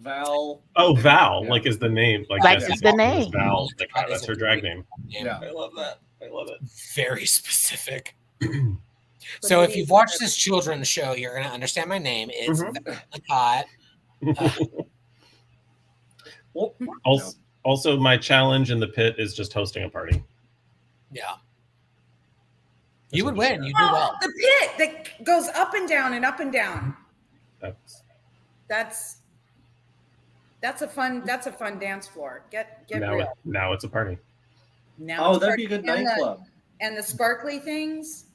[SPEAKER 5] Val.
[SPEAKER 3] Oh, Val,
[SPEAKER 5] Yeah.
[SPEAKER 3] like is the name. Like
[SPEAKER 4] Like
[SPEAKER 3] Jesse's
[SPEAKER 4] is the
[SPEAKER 3] name is
[SPEAKER 4] name.
[SPEAKER 3] Val. Like, that's her drag name.
[SPEAKER 5] Yeah.
[SPEAKER 3] I love that. I love it.
[SPEAKER 2] Very specific. So if you've watched this children's show, you're going to understand my name. It's Val Nakot.
[SPEAKER 5] Well,
[SPEAKER 3] Also, my challenge in the pit is just hosting a party.
[SPEAKER 2] Yeah. You would win. You do
[SPEAKER 1] Oh,
[SPEAKER 2] well.
[SPEAKER 1] the pit that goes up and down and up and down.
[SPEAKER 3] That's
[SPEAKER 1] That's a fun dance floor. Get real.
[SPEAKER 3] now it's a party.
[SPEAKER 1] Now
[SPEAKER 5] oh,
[SPEAKER 1] it's
[SPEAKER 5] that'd be a
[SPEAKER 1] party.
[SPEAKER 5] good nightclub.
[SPEAKER 1] And the sparkly things,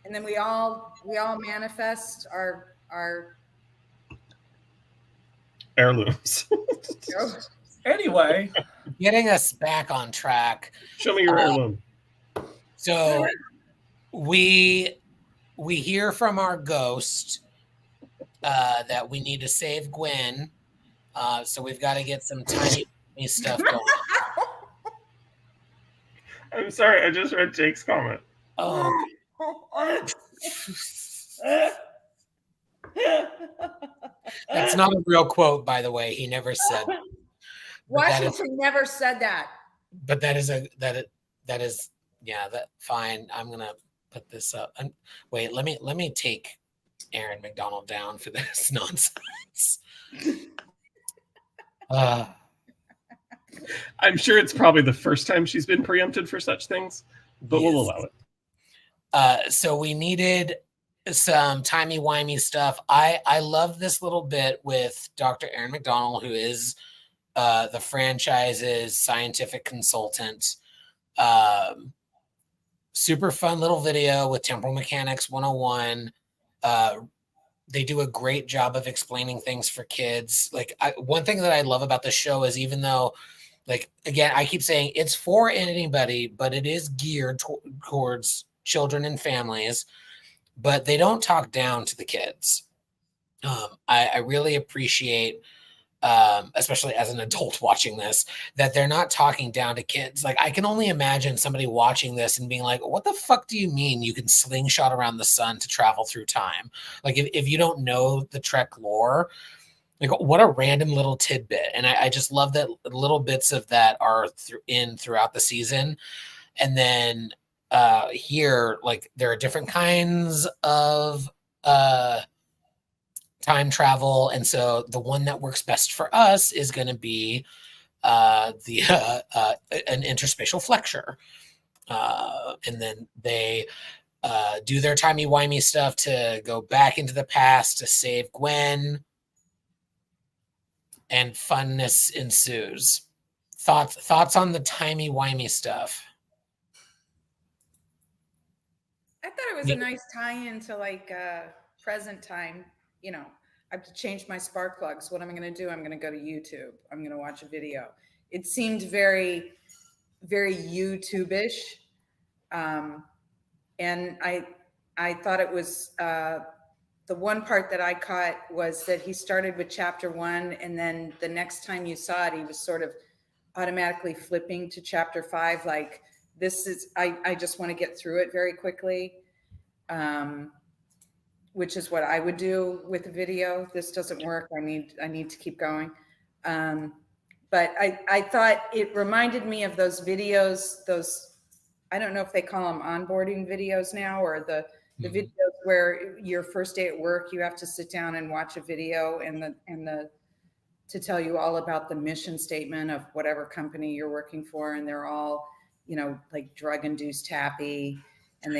[SPEAKER 1] and then we all manifest our
[SPEAKER 3] Heirlooms.
[SPEAKER 5] Anyway,
[SPEAKER 2] Getting us back on track.
[SPEAKER 3] Show me your heirloom.
[SPEAKER 2] So we hear from our ghost that we need to save Gwen. So we've got to get some tiny stuff going.
[SPEAKER 3] I'm sorry, I just read Jake's comment.
[SPEAKER 2] Oh, that's not a real quote, by the way. He never said.
[SPEAKER 1] Washington never said that.
[SPEAKER 2] But fine. I'm gonna put this up. Wait, let me take Aaron McDonald down for this nonsense.
[SPEAKER 3] I'm sure it's probably the first time she's been preempted for such things, but we'll allow it.
[SPEAKER 2] So we needed some timey-wimey stuff. I love this little bit with Dr. Aaron McDonald, who is the franchise's scientific consultant. Super fun little video with Temporal Mechanics 101. They do a great job of explaining things for kids. One thing that I love about the show is, even though, again, I keep saying it's for anybody, but it is geared towards children and families, but they don't talk down to the kids. I really appreciate, especially as an adult watching this, that they're not talking down to kids. I can only imagine somebody watching this and being like, what the fuck do you mean you can slingshot around the sun to travel through time? If you don't know the Trek lore, what a random little tidbit. And I just love that little bits of that are throughout the season. And then here, there are different kinds of time travel, and so the one that works best for us is going to be an interspatial flexure, and then they do their timey-wimey stuff to go back into the past to save Gwen, and funness ensues. Thoughts on the timey-wimey stuff?
[SPEAKER 1] I thought it was a nice tie-in to present time. I have to change my spark plugs. What am I going to do? I'm going to go to YouTube. I'm going to watch a video. It seemed very, very YouTube-ish. And I thought it was, the one part that I caught was that he started with chapter 1, and then the next time you saw it, he was sort of automatically flipping to chapter 5. I just want to get through it very quickly. Which is what I would do with a video. This doesn't work. I need to keep going. But I thought it reminded me of those videos, I don't know if they call them onboarding videos now, or the videos where your first day at work, you have to sit down and watch a video to tell you all about the mission statement of whatever company you're working for. And they're all, drug-induced happy, and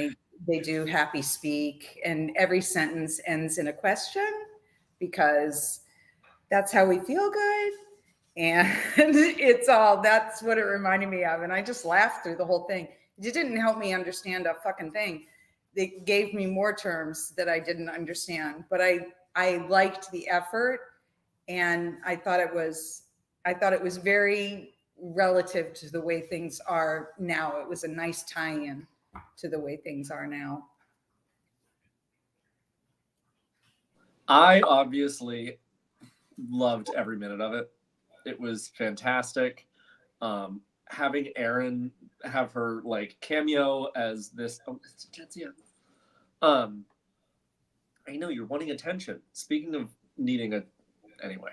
[SPEAKER 1] they do happy speak, and every sentence ends in a question because that's how we feel good. And that's what it reminded me of. And I just laughed through the whole thing. It didn't help me understand a fucking thing. They gave me more terms that I didn't understand, but I liked the effort, and I thought it was very relative to the way things are now. It was a nice tie-in. to the way things are now.
[SPEAKER 5] I obviously loved every minute of it. It was fantastic. Having Erin have her like cameo as this. Oh, it's Jadzia. I know you're wanting attention. Speaking of needing a, anyway,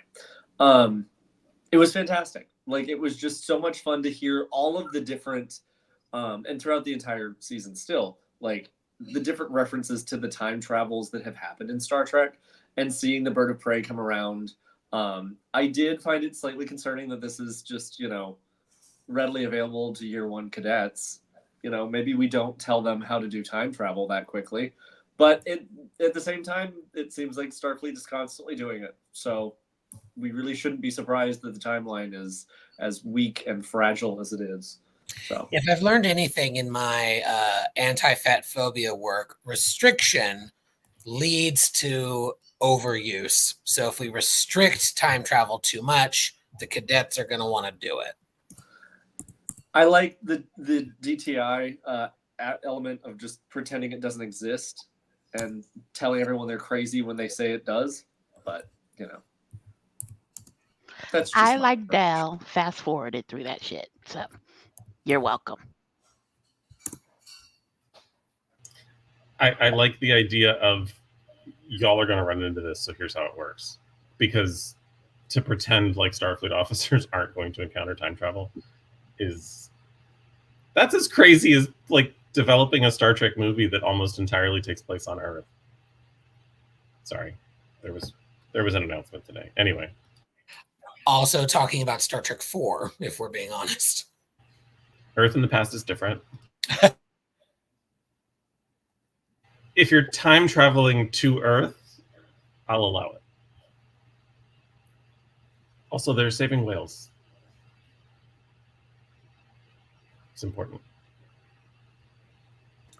[SPEAKER 5] it was fantastic. Like it was just so much fun to hear all of the different, and throughout the entire season, still like the different references to the time travels that have happened in Star Trek, and seeing the Bird of Prey come around. I did find it slightly concerning that this is just, you know, readily available to year one cadets. You know, maybe we don't tell them how to do time travel that quickly, but at the same time, it seems like Starfleet is constantly doing it. So we really shouldn't be surprised that the timeline is as weak and fragile as it is. So
[SPEAKER 2] If I've learned anything in my anti-fat phobia work, restriction leads to overuse. So if we restrict time travel too much, the cadets are going to want to do it.
[SPEAKER 5] I like the DTI element of just pretending it doesn't exist and telling everyone they're crazy when they say it does. But, you know, that's just
[SPEAKER 4] I
[SPEAKER 5] my
[SPEAKER 4] like
[SPEAKER 5] approach.
[SPEAKER 4] Dal fast forwarded through that shit. So you're welcome.
[SPEAKER 3] I like the idea of y'all are going to run into this, so here's how it works. Because to pretend like Starfleet officers aren't going to encounter time travel that's as crazy as like developing a Star Trek movie that almost entirely takes place on Earth. Sorry, there was an announcement today. Anyway,
[SPEAKER 2] Also talking about Star Trek 4, if we're being honest.
[SPEAKER 3] Earth in the past is different. If you're time traveling to Earth, I'll allow it. Also, they're saving whales. It's important.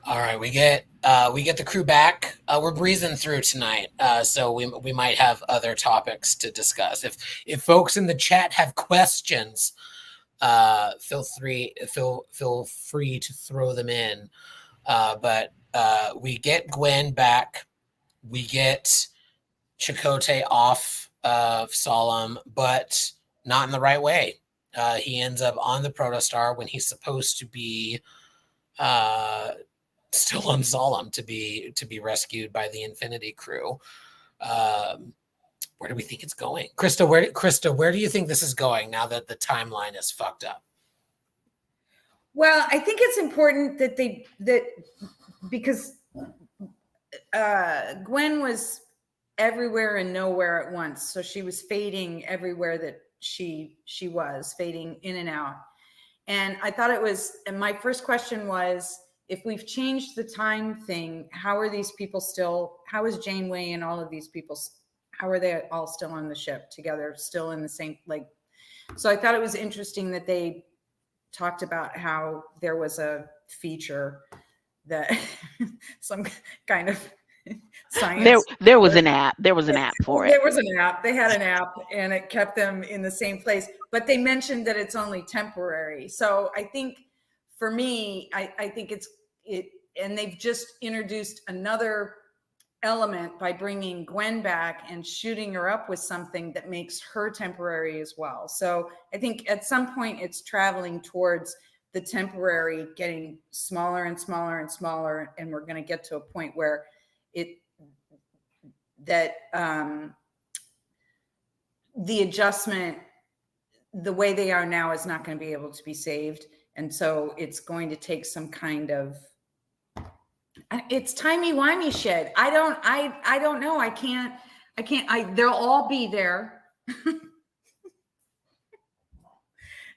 [SPEAKER 2] All right, we get the crew back. We're breezing through tonight, so we might have other topics to discuss. If folks in the chat have questions, feel free to throw them in. But we get Gwen back. We get Chakotay off of Salon, but not in the right way. He ends up on the Protostar when he's supposed to be still on Salon to be rescued by the Infinity crew. Where do we think it's going? Krista, where do you think this is going now that the timeline is fucked up?
[SPEAKER 1] Well, I think it's important that because Gwen was everywhere and nowhere at once. So she was fading everywhere that she was, fading in and out. And I thought and my first question was, if we've changed the time thing, how are these people still, how is Janeway and all of these people, how are they all still on the ship together, still in the same, like, so I thought it was interesting that they talked about how there was a feature that some kind of science.
[SPEAKER 4] There was an app. There was an app for it.
[SPEAKER 1] There was an app. They had an app and it kept them in the same place. But they mentioned that it's only temporary. So I think for me, I think and they've just introduced another element by bringing Gwen back and shooting her up with something that makes her temporary as well. So I think at some point it's traveling towards the temporary getting smaller and smaller and smaller, and we're going to get to a point where the adjustment, the way they are now, is not going to be able to be saved, and so it's going to take some kind of, it's timey-wimey shit. I don't know. I can't, they'll all be there.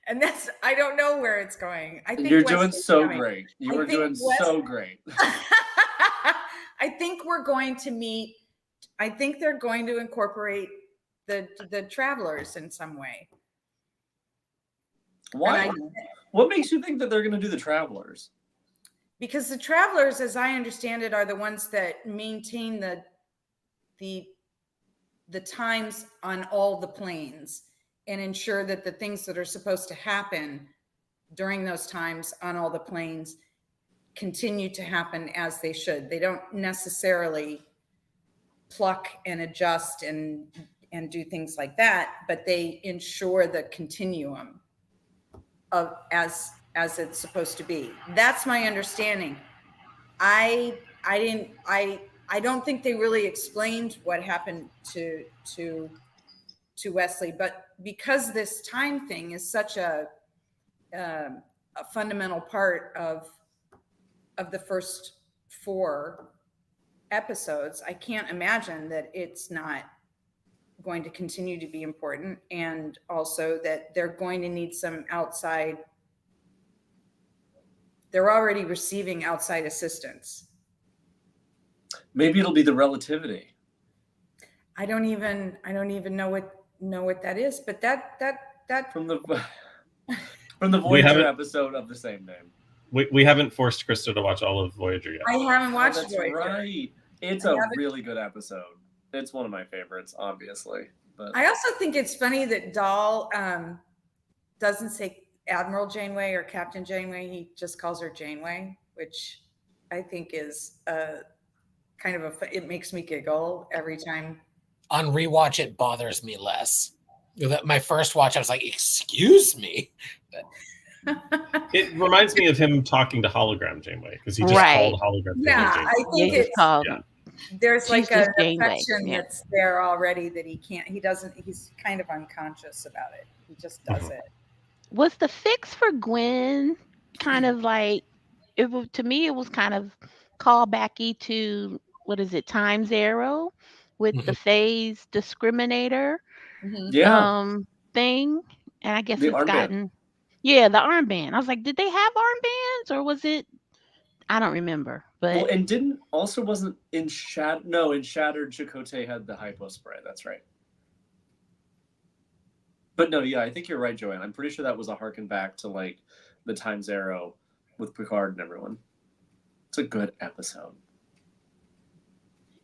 [SPEAKER 1] And I don't know where it's going. I think
[SPEAKER 5] you're doing so great. You are doing so great.
[SPEAKER 1] I think we're going to meet, I think they're going to incorporate the travelers in some way.
[SPEAKER 5] Why? What makes you think that they're going to do the travelers?
[SPEAKER 1] Because the travelers, as I understand it, are the ones that maintain the times on all the planes and ensure that the things that are supposed to happen during those times on all the planes continue to happen as they should. They don't necessarily pluck and adjust and do things like that, but they ensure the continuum of as it's supposed to be. That's my understanding. I don't think they really explained what happened to Wesley, but because this time thing is such a fundamental part of the first 4 episodes, I can't imagine that it's not going to continue to be important, and also that they're going to need some outside. They're already receiving outside assistance.
[SPEAKER 5] Maybe it'll be the relativity.
[SPEAKER 1] I don't even know what that is, but that
[SPEAKER 5] From the Voyager episode of the same name.
[SPEAKER 3] We haven't forced Krista to watch all of Voyager yet.
[SPEAKER 1] I haven't watched
[SPEAKER 5] That's
[SPEAKER 1] Voyager.
[SPEAKER 5] right. It's a really good episode. It's one of my favorites, obviously. But
[SPEAKER 1] I also think it's funny that Dahl doesn't say Admiral Janeway or Captain Janeway. He just calls her Janeway, which I think is kind of it makes me giggle every time.
[SPEAKER 2] On rewatch, it bothers me less. My first watch, I was like, "Excuse me."
[SPEAKER 3] It reminds me of him talking to Hologram Janeway, because he just
[SPEAKER 4] Right.
[SPEAKER 3] called Hologram
[SPEAKER 1] Yeah,
[SPEAKER 3] Janeway.
[SPEAKER 1] I think
[SPEAKER 4] It's called.
[SPEAKER 3] Yeah.
[SPEAKER 1] there's
[SPEAKER 4] She's
[SPEAKER 1] like
[SPEAKER 4] just
[SPEAKER 1] an
[SPEAKER 4] Janeway,
[SPEAKER 1] affection
[SPEAKER 4] yeah.
[SPEAKER 1] that's there already that he's kind of unconscious about it. He just does
[SPEAKER 3] Mhm.
[SPEAKER 1] it.
[SPEAKER 4] Was the fix for Gwen kind of like to me? It was kind of callbacky to what is it, Times Arrow, with the phase discriminator
[SPEAKER 1] Mhm.
[SPEAKER 5] yeah,
[SPEAKER 4] thing, and I guess
[SPEAKER 5] The
[SPEAKER 4] it's
[SPEAKER 5] armband.
[SPEAKER 4] gotten the armband. I was like, did they have armbands or was it? I don't remember, but
[SPEAKER 5] well, and wasn't in Shattered Chakotay had the hypo spray. That's right. But no, yeah, I think you're right, Joanne. I'm pretty sure that was a harken back to like the Times Arrow with Picard and everyone. It's a good episode.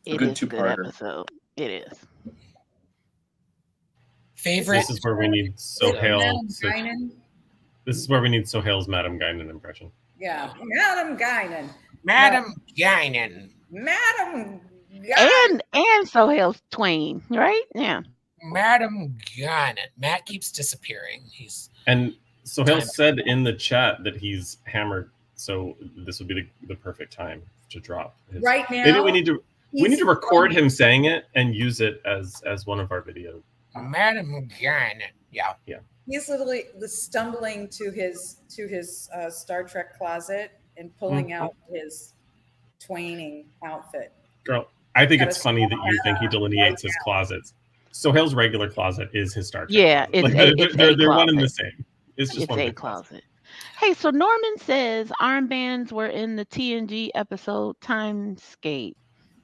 [SPEAKER 4] it
[SPEAKER 5] good
[SPEAKER 4] is a good
[SPEAKER 5] two-parter.
[SPEAKER 4] episode. It is.
[SPEAKER 2] Favorite?
[SPEAKER 3] This is where we need Sohail.
[SPEAKER 1] Madam Guinan.
[SPEAKER 3] This is where we need Sohail's Madam Guinan impression.
[SPEAKER 1] Yeah, Madam Guinan.
[SPEAKER 2] Madam Guinan.
[SPEAKER 1] Madam Guinan.
[SPEAKER 4] And Sohail Twain, right? Yeah.
[SPEAKER 2] Madam Guinan. Matt keeps disappearing.
[SPEAKER 3] And Sohail
[SPEAKER 2] Time.
[SPEAKER 3] said in the chat that he's hammered, so this would be the perfect time to drop his.
[SPEAKER 1] Right now.
[SPEAKER 3] Maybe we need to record him saying it and use it as one of our videos.
[SPEAKER 2] Madam Guinan. Yeah.
[SPEAKER 1] He's literally stumbling to his Star Trek closet and pulling out his Twaining outfit.
[SPEAKER 3] Girl, I think
[SPEAKER 1] Gotta
[SPEAKER 3] it's funny that you think he delineates his closets. Sohail's regular closet is his Star Trek.
[SPEAKER 4] Yeah,
[SPEAKER 3] closet.
[SPEAKER 4] it's
[SPEAKER 3] they're one and the
[SPEAKER 4] closet.
[SPEAKER 3] same. It's just
[SPEAKER 4] It's
[SPEAKER 3] one
[SPEAKER 4] a
[SPEAKER 3] big closet.
[SPEAKER 4] closet. Hey, so Norman says armbands were in the TNG episode Timescape.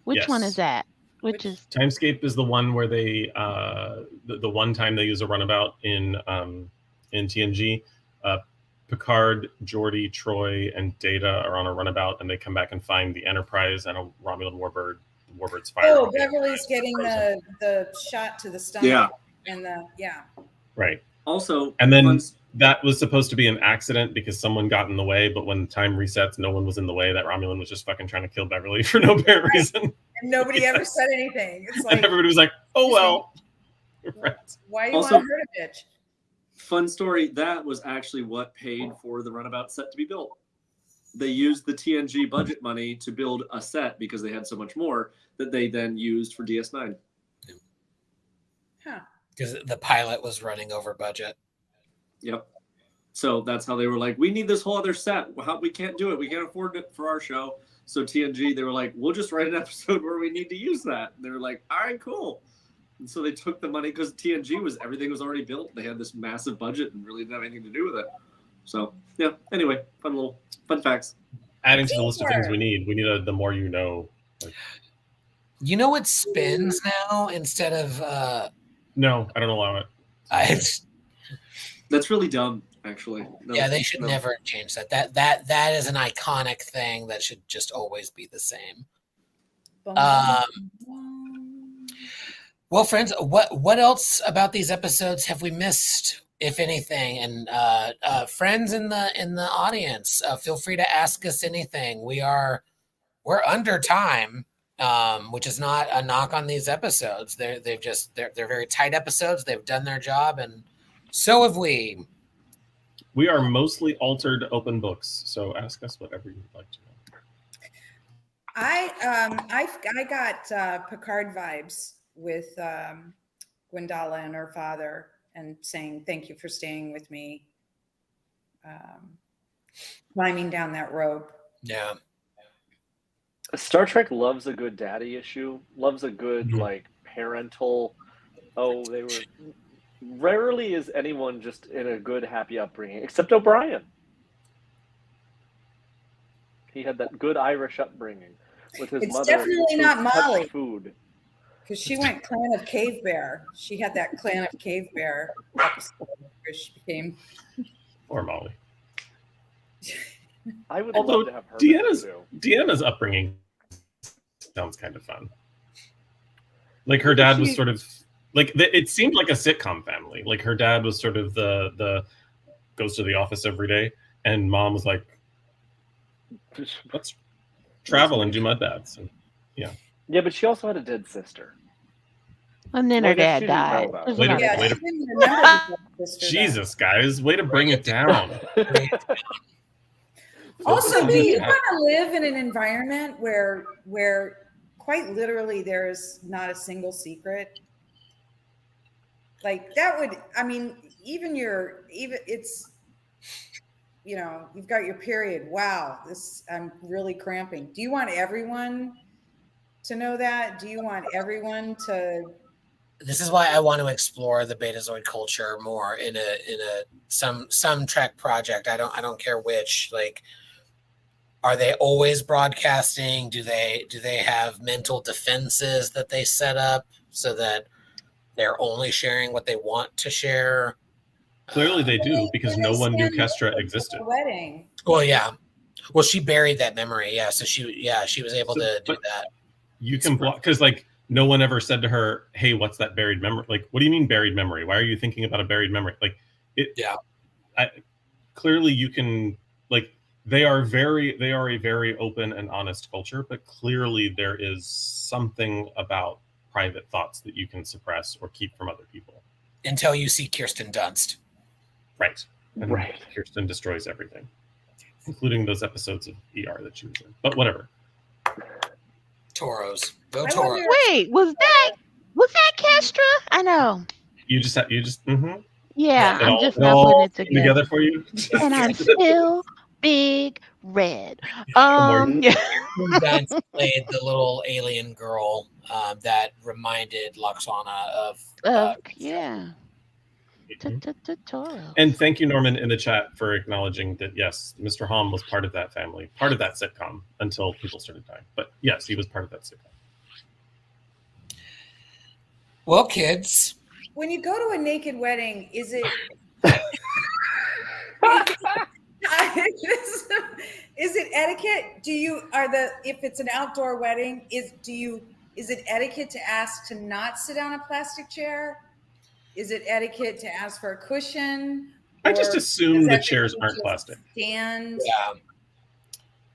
[SPEAKER 4] Which one
[SPEAKER 3] Yes.
[SPEAKER 4] is that? Which is
[SPEAKER 3] Timescape is the one where they the one time they use a runabout in TNG. Picard, Geordi, Troy, and Data are on a runabout, and they come back and find the Enterprise and a Romulan warbird. The warbirds fire.
[SPEAKER 1] Oh,
[SPEAKER 3] on the
[SPEAKER 1] Beverly's
[SPEAKER 3] Enterprise.
[SPEAKER 1] getting the shot to the stomach.
[SPEAKER 5] Yeah.
[SPEAKER 1] And
[SPEAKER 3] Right.
[SPEAKER 5] Also,
[SPEAKER 3] And then
[SPEAKER 5] fun-
[SPEAKER 3] that was supposed to be an accident because someone got in the way, but when time resets, no one was in the way. That Romulan was just fucking trying to kill Beverly for no apparent reason.
[SPEAKER 1] and nobody ever
[SPEAKER 3] Yes.
[SPEAKER 1] said anything. It's
[SPEAKER 3] And
[SPEAKER 1] like,
[SPEAKER 3] everybody was like, oh, well. Right.
[SPEAKER 1] why you
[SPEAKER 5] Also-
[SPEAKER 1] want to hurt a bitch?
[SPEAKER 5] fun story. That was actually what paid for the runabout set to be built. They used the TNG budget money to build a set because they had so much more that they then used for DS9.
[SPEAKER 1] Huh.
[SPEAKER 2] Because the pilot was running over budget.
[SPEAKER 5] Yep. So that's how they were like, we need this whole other set. We can't do it. We can't afford it for our show. So TNG, they were like, we'll just write an episode where we need to use that. And they were like, all right, cool. And so they took the money because TNG everything was already built. They had this massive budget and really didn't have anything to do with it. So yeah. Anyway, fun facts.
[SPEAKER 3] Adding to the list of things we need the more you know. Like,
[SPEAKER 2] You know what spins now instead of
[SPEAKER 3] no, I don't allow it.
[SPEAKER 5] That's really dumb, actually. No,
[SPEAKER 2] yeah, they should
[SPEAKER 5] no.
[SPEAKER 2] never change that. That is an iconic thing that should just always be the same. Well, friends, what else about these episodes have we missed? if anything, and friends in the audience, feel free to ask us anything. We're under time, which is not a knock on these episodes. They're very tight episodes. They've done their job, and so have we.
[SPEAKER 3] We are mostly altered open books, so ask us whatever you'd like to know.
[SPEAKER 1] I got Picard vibes with Gwendala and her father, and saying thank you for staying with me, climbing down that rope.
[SPEAKER 2] Yeah.
[SPEAKER 6] Star Trek loves a good daddy issue, loves a good like parental. Oh, they were. Rarely is anyone just in a good happy upbringing, except O'Brien. He had that good Irish upbringing with his
[SPEAKER 1] It's
[SPEAKER 6] mother.
[SPEAKER 1] definitely
[SPEAKER 6] who
[SPEAKER 1] not
[SPEAKER 6] touched
[SPEAKER 1] Molly.
[SPEAKER 6] Food.
[SPEAKER 1] Because she went Clan of Cave Bear. She had that Clan of Cave Bear episode where she became.
[SPEAKER 3] Or Molly.
[SPEAKER 6] I would
[SPEAKER 3] Although
[SPEAKER 6] love to have her.
[SPEAKER 3] Deanna's upbringing sounds kind of fun. Like her dad was sort of like it seemed like a sitcom family. Like her dad was sort of the goes to the office every day, and mom was like, let's travel and do mud baths. And, yeah.
[SPEAKER 6] Yeah, but she also had a dead sister.
[SPEAKER 4] And then
[SPEAKER 6] Well,
[SPEAKER 4] her
[SPEAKER 6] I guess
[SPEAKER 4] dad
[SPEAKER 6] she didn't know
[SPEAKER 4] died.
[SPEAKER 6] about
[SPEAKER 4] There's
[SPEAKER 6] it.
[SPEAKER 4] a lot
[SPEAKER 1] Yeah,
[SPEAKER 4] of
[SPEAKER 1] she
[SPEAKER 4] that.
[SPEAKER 1] didn't remember the sister, though.
[SPEAKER 3] Jesus, guys, way to bring it down.
[SPEAKER 1] Also,
[SPEAKER 3] Focus
[SPEAKER 1] do
[SPEAKER 3] on
[SPEAKER 1] you
[SPEAKER 3] that.
[SPEAKER 1] want to live in an environment where quite literally there is not a single secret? Like that would, I mean, even it's, you know, you've got your period. Wow, I'm really cramping. Do you want everyone to know that? Do you want everyone to?
[SPEAKER 2] This is why I want to explore the Betazoid culture more in some Trek project. I don't care which. Like, are they always broadcasting? Do they have mental defenses that they set up so that they're only sharing what they want to share?
[SPEAKER 3] Clearly they do, because no one knew Kestra existed.
[SPEAKER 1] Wedding.
[SPEAKER 2] Well, yeah. Well, she buried that memory. Yeah. So she was able to do that.
[SPEAKER 3] You can block, because like no one ever said to her, hey, what's that buried memory? Like, what do you mean buried memory? Why are you thinking about a buried memory? Like
[SPEAKER 2] Yeah.
[SPEAKER 3] Clearly you can, like, they are a very open and honest culture, but clearly there is something about private thoughts that you can suppress or keep from other people.
[SPEAKER 2] Until you see Kirsten Dunst.
[SPEAKER 3] Right. And
[SPEAKER 6] Right.
[SPEAKER 3] Kirsten destroys everything, including those episodes of ER that she was in. But whatever.
[SPEAKER 2] Toros. Go
[SPEAKER 1] I
[SPEAKER 2] Toros.
[SPEAKER 1] wonder-
[SPEAKER 4] Wait, was that Kestra? I know.
[SPEAKER 3] You just
[SPEAKER 4] Yeah,
[SPEAKER 3] it
[SPEAKER 4] I'm
[SPEAKER 3] all-
[SPEAKER 4] just
[SPEAKER 3] it
[SPEAKER 4] not
[SPEAKER 3] all
[SPEAKER 4] putting it
[SPEAKER 3] came
[SPEAKER 4] together.
[SPEAKER 3] together for you.
[SPEAKER 4] And I'm still big red.
[SPEAKER 3] more-
[SPEAKER 4] Yeah.
[SPEAKER 2] Kirsten Dunst played the little alien girl that reminded Loxana of.
[SPEAKER 4] Yeah. Toro.
[SPEAKER 3] And thank you, Norman, in the chat for acknowledging that, yes, Mr. Hom was part of that family, part of that sitcom until people started dying. But yes, he was part of that sitcom.
[SPEAKER 2] Well, kids.
[SPEAKER 1] When you go to a naked wedding, is it? Is it etiquette? If it's an outdoor wedding, is it etiquette to ask to not sit on a plastic chair? Is it etiquette to ask for a cushion?
[SPEAKER 3] I just
[SPEAKER 1] Or
[SPEAKER 3] assume
[SPEAKER 1] is
[SPEAKER 3] the
[SPEAKER 1] that
[SPEAKER 3] chairs
[SPEAKER 1] just
[SPEAKER 3] aren't plastic.
[SPEAKER 1] Stand.
[SPEAKER 2] Yeah.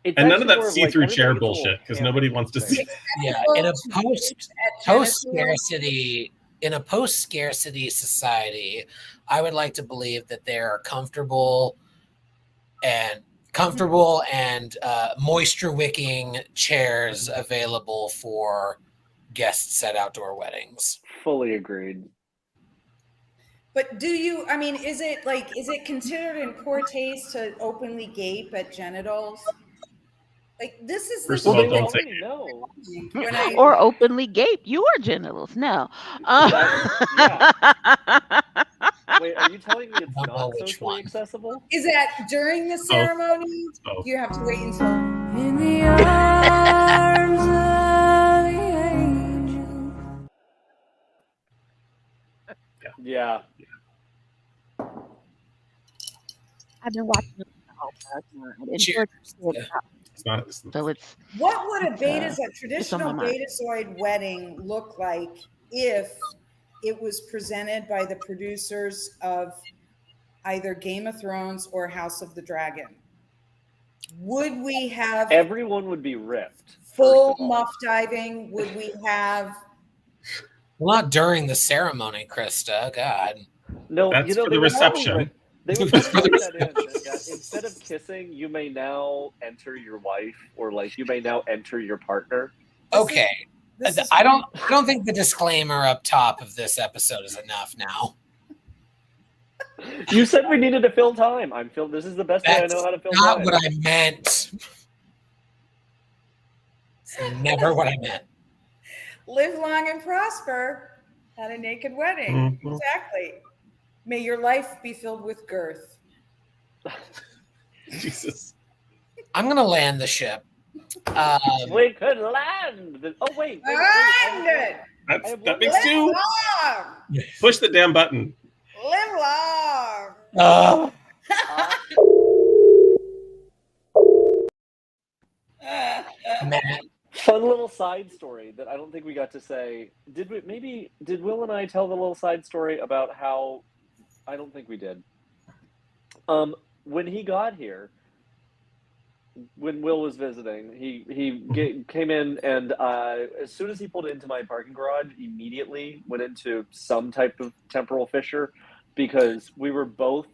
[SPEAKER 6] It's
[SPEAKER 3] And none of
[SPEAKER 6] actually
[SPEAKER 3] that
[SPEAKER 6] more
[SPEAKER 3] see-through
[SPEAKER 6] like
[SPEAKER 3] chair
[SPEAKER 6] everybody gets a
[SPEAKER 3] bullshit, because
[SPEAKER 6] little
[SPEAKER 3] nobody
[SPEAKER 6] hammer
[SPEAKER 3] wants to
[SPEAKER 6] thing.
[SPEAKER 3] see.
[SPEAKER 2] Yeah. In a post scarcity society, I would like to believe that there are comfortable and moisture wicking chairs available for guests at outdoor weddings.
[SPEAKER 6] Fully agreed.
[SPEAKER 1] But is it considered in poor taste to openly gape at genitals? Like, this is
[SPEAKER 3] First
[SPEAKER 1] the
[SPEAKER 3] of all,
[SPEAKER 6] Well, they
[SPEAKER 3] don't say
[SPEAKER 6] already know.
[SPEAKER 1] when I
[SPEAKER 4] Or openly gape your genitals. No.
[SPEAKER 6] Yeah. Wait, are you telling me it's
[SPEAKER 2] I don't know
[SPEAKER 6] not
[SPEAKER 2] which
[SPEAKER 6] socially
[SPEAKER 2] one.
[SPEAKER 6] accessible?
[SPEAKER 1] is that during the ceremony?
[SPEAKER 3] Both.
[SPEAKER 1] You have to wait until
[SPEAKER 7] In the arms of the angel.
[SPEAKER 6] Yeah.
[SPEAKER 4] I've been watching it the whole time. And
[SPEAKER 2] Cheers.
[SPEAKER 4] George-
[SPEAKER 2] Yeah.
[SPEAKER 3] It's not.
[SPEAKER 4] So it's
[SPEAKER 1] what would a
[SPEAKER 4] It's,
[SPEAKER 1] traditional
[SPEAKER 4] on my mind.
[SPEAKER 1] Betazoid wedding look like if it was presented by the producers of either Game of Thrones or House of the Dragon, would we have
[SPEAKER 6] Everyone would be ripped.
[SPEAKER 1] full
[SPEAKER 6] first of all.
[SPEAKER 1] muff diving? Would we have
[SPEAKER 2] Not during the ceremony, Krista. God.
[SPEAKER 6] No,
[SPEAKER 3] That's
[SPEAKER 6] you know
[SPEAKER 3] for
[SPEAKER 6] they
[SPEAKER 3] the
[SPEAKER 6] would probably
[SPEAKER 3] reception.
[SPEAKER 6] write- They would probably write that in. That instead of kissing, you may now enter your wife, or like you may now enter your partner.
[SPEAKER 2] Okay.
[SPEAKER 1] this is
[SPEAKER 2] I don't think the disclaimer up top of this episode is enough now.
[SPEAKER 6] You said we needed to fill time. This is the best way I
[SPEAKER 2] That's
[SPEAKER 6] know how to fill
[SPEAKER 2] not
[SPEAKER 6] time.
[SPEAKER 2] what I meant. It's never what I meant.
[SPEAKER 1] live long and prosper at a naked wedding?
[SPEAKER 3] Mhm.
[SPEAKER 1] Exactly. May your life be filled with girth.
[SPEAKER 3] Jesus.
[SPEAKER 2] I'm gonna land the ship.
[SPEAKER 6] We could land. Oh wait.
[SPEAKER 1] Land!
[SPEAKER 3] That makes
[SPEAKER 1] Live
[SPEAKER 3] two.
[SPEAKER 1] long!
[SPEAKER 3] Push the damn button.
[SPEAKER 1] Live long!
[SPEAKER 2] Matt,
[SPEAKER 6] Fun little side story that I don't think we got to say. Did Will and I tell the little side story about how? I don't think we did. When he got here, when Will was visiting, he came in, and as soon as he pulled into my parking garage, immediately went into some type of temporal fissure, because we were both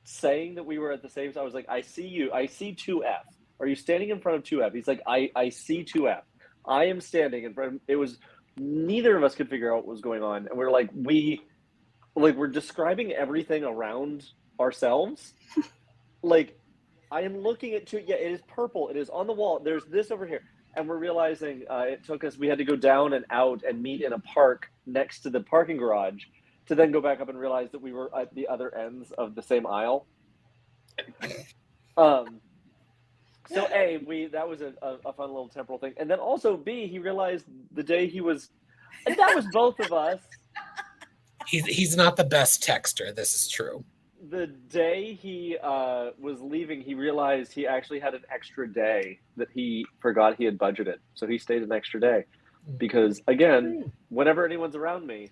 [SPEAKER 6] saying that we were at the same time. I was like, I see you. I see 2F. Are you standing in front of 2F? He's like, I see 2F. I am standing in front of, it was, neither of us could figure out what was going on. And we're like, we're describing everything around ourselves. Like, I am looking at 2, yeah, it is purple. It is on the wall. There's this over here. And we're realizing we had to go down and out and meet in a park next to the parking garage to then go back up and realize that we were at the other ends of the same aisle. So A, that was a fun little temporal thing. And then also B, he realized the day he was, and that was both of us.
[SPEAKER 2] he's not the best texter. This is true.
[SPEAKER 6] The day he was leaving, he realized he actually had an extra day that he forgot he had budgeted. So he stayed an extra day. Because, again, whenever anyone's around me,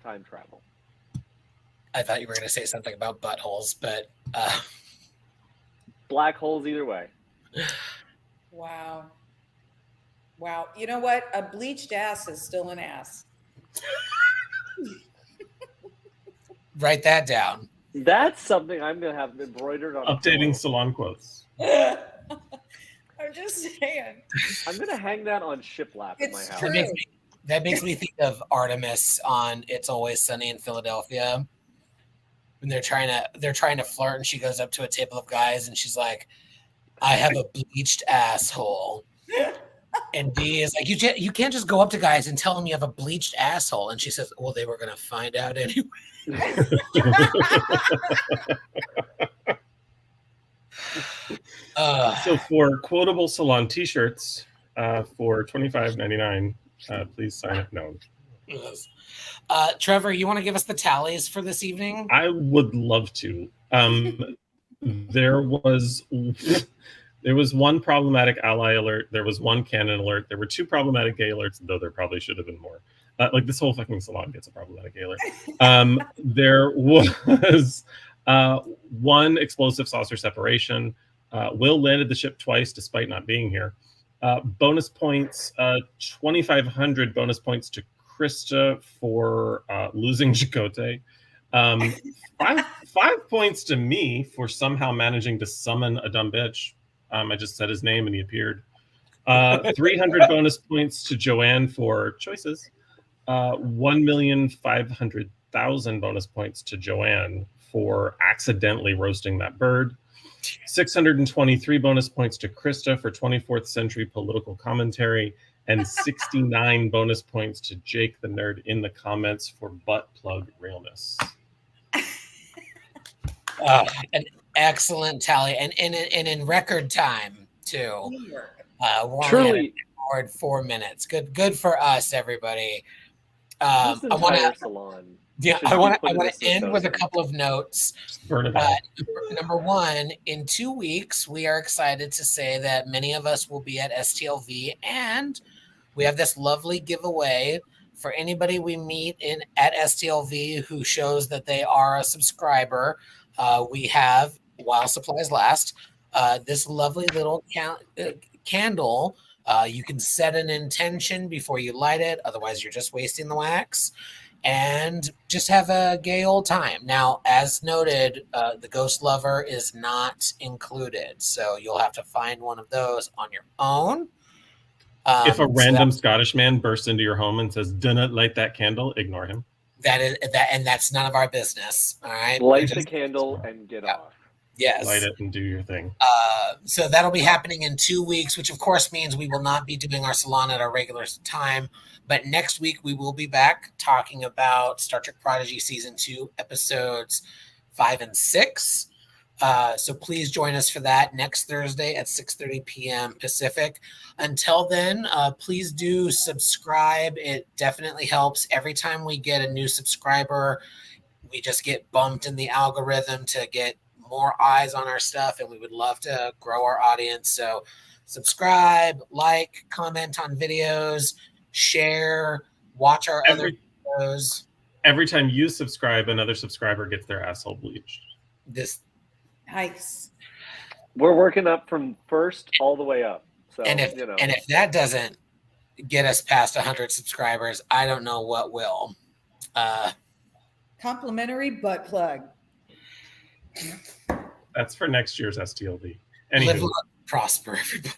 [SPEAKER 6] time travel.
[SPEAKER 2] I thought you were going to say something about buttholes, but
[SPEAKER 6] Black holes either way.
[SPEAKER 1] Wow. Wow. You know what? A bleached ass is still an ass.
[SPEAKER 2] write that down.
[SPEAKER 6] That's something I'm going to have embroidered on.
[SPEAKER 3] Updating Salon quotes.
[SPEAKER 1] I'm just saying.
[SPEAKER 6] I'm going to hang that on shiplap in my
[SPEAKER 1] It's
[SPEAKER 6] house.
[SPEAKER 1] true.
[SPEAKER 2] That makes me think of Artemis on It's Always Sunny in Philadelphia. When they're trying to flirt, and she goes up to a table of guys and she's like, I have a bleached asshole. And Dee is like, you can't just go up to guys and tell them you have a bleached asshole. And she says, well, they were going to find out anyway.
[SPEAKER 3] So for quotable Salon t-shirts for $25.99, please sign up now.
[SPEAKER 2] Trevor, you want to give us the tallies for this evening?
[SPEAKER 3] I would love to. There was one problematic ally alert. There was one canon alert. There were 2 problematic gay alerts, though there probably should have been more. Like this whole fucking salon gets a problematic gay alert. There was 1 explosive saucer separation. Will landed the ship twice despite not being here. Bonus points, 2,500 bonus points to Krista for losing Chakotay. 5 points to me for somehow managing to summon a dumb bitch. I just said his name and he appeared. 300 bonus points to Joanne for choices. 1,500,000 bonus points to Joanne for accidentally roasting that bird. 623 bonus points to Krista for 24th century political commentary, and 69 bonus points to Jake the Nerd in the comments for butt plug realness.
[SPEAKER 2] An excellent tally, and in record time too. We're
[SPEAKER 6] Truly,
[SPEAKER 2] only at 4 minutes. Good for us, everybody.
[SPEAKER 6] this
[SPEAKER 2] I want
[SPEAKER 6] entire
[SPEAKER 2] to.
[SPEAKER 6] salon.
[SPEAKER 2] Yeah,
[SPEAKER 6] should
[SPEAKER 2] I
[SPEAKER 6] be
[SPEAKER 2] want
[SPEAKER 6] put in
[SPEAKER 2] to
[SPEAKER 6] this
[SPEAKER 2] end with a
[SPEAKER 6] associate.
[SPEAKER 2] couple of notes.
[SPEAKER 3] Burn it out.
[SPEAKER 2] Number 1, in 2 weeks, we are excited to say that many of us will be at STLV, and we have this lovely giveaway for anybody we meet at STLV who shows that they are a subscriber, we have, while supplies last, this lovely little candle. You can set an intention before you light it. Otherwise, you're just wasting the wax. And just have a gay old time. Now, as noted, the Ghost Lover is not included. So you'll have to find one of those on your own.
[SPEAKER 3] If a random Scottish man bursts into your home and says, "Do not light that candle," ignore him.
[SPEAKER 2] And that's none of our business. All right.
[SPEAKER 6] Light the candle and get off.
[SPEAKER 2] Yes.
[SPEAKER 3] Light it and do your thing.
[SPEAKER 2] So that'll be happening in 2 weeks, which of course means we will not be doing our salon at our regular time. But next week we will be back talking about Star Trek Prodigy Season 2, episodes 5 and 6. So please join us for that next Thursday at 6:30 p.m. Pacific. Until then, please do subscribe. It definitely helps. Every time we get a new subscriber, we just get bumped in the algorithm to get more eyes on our stuff, and we would love to grow our audience. So subscribe, like, comment on videos, share, watch our other videos.
[SPEAKER 3] Every time you subscribe, another subscriber gets their asshole bleached.
[SPEAKER 1] Nice.
[SPEAKER 6] We're working up from first all the way up. So,
[SPEAKER 2] and if that doesn't get us past 100 subscribers, I don't know what will.
[SPEAKER 1] Complimentary butt plug.
[SPEAKER 3] That's for next year's STLV.
[SPEAKER 2] Live,
[SPEAKER 3] Anywho.
[SPEAKER 2] love, prosper, everybody.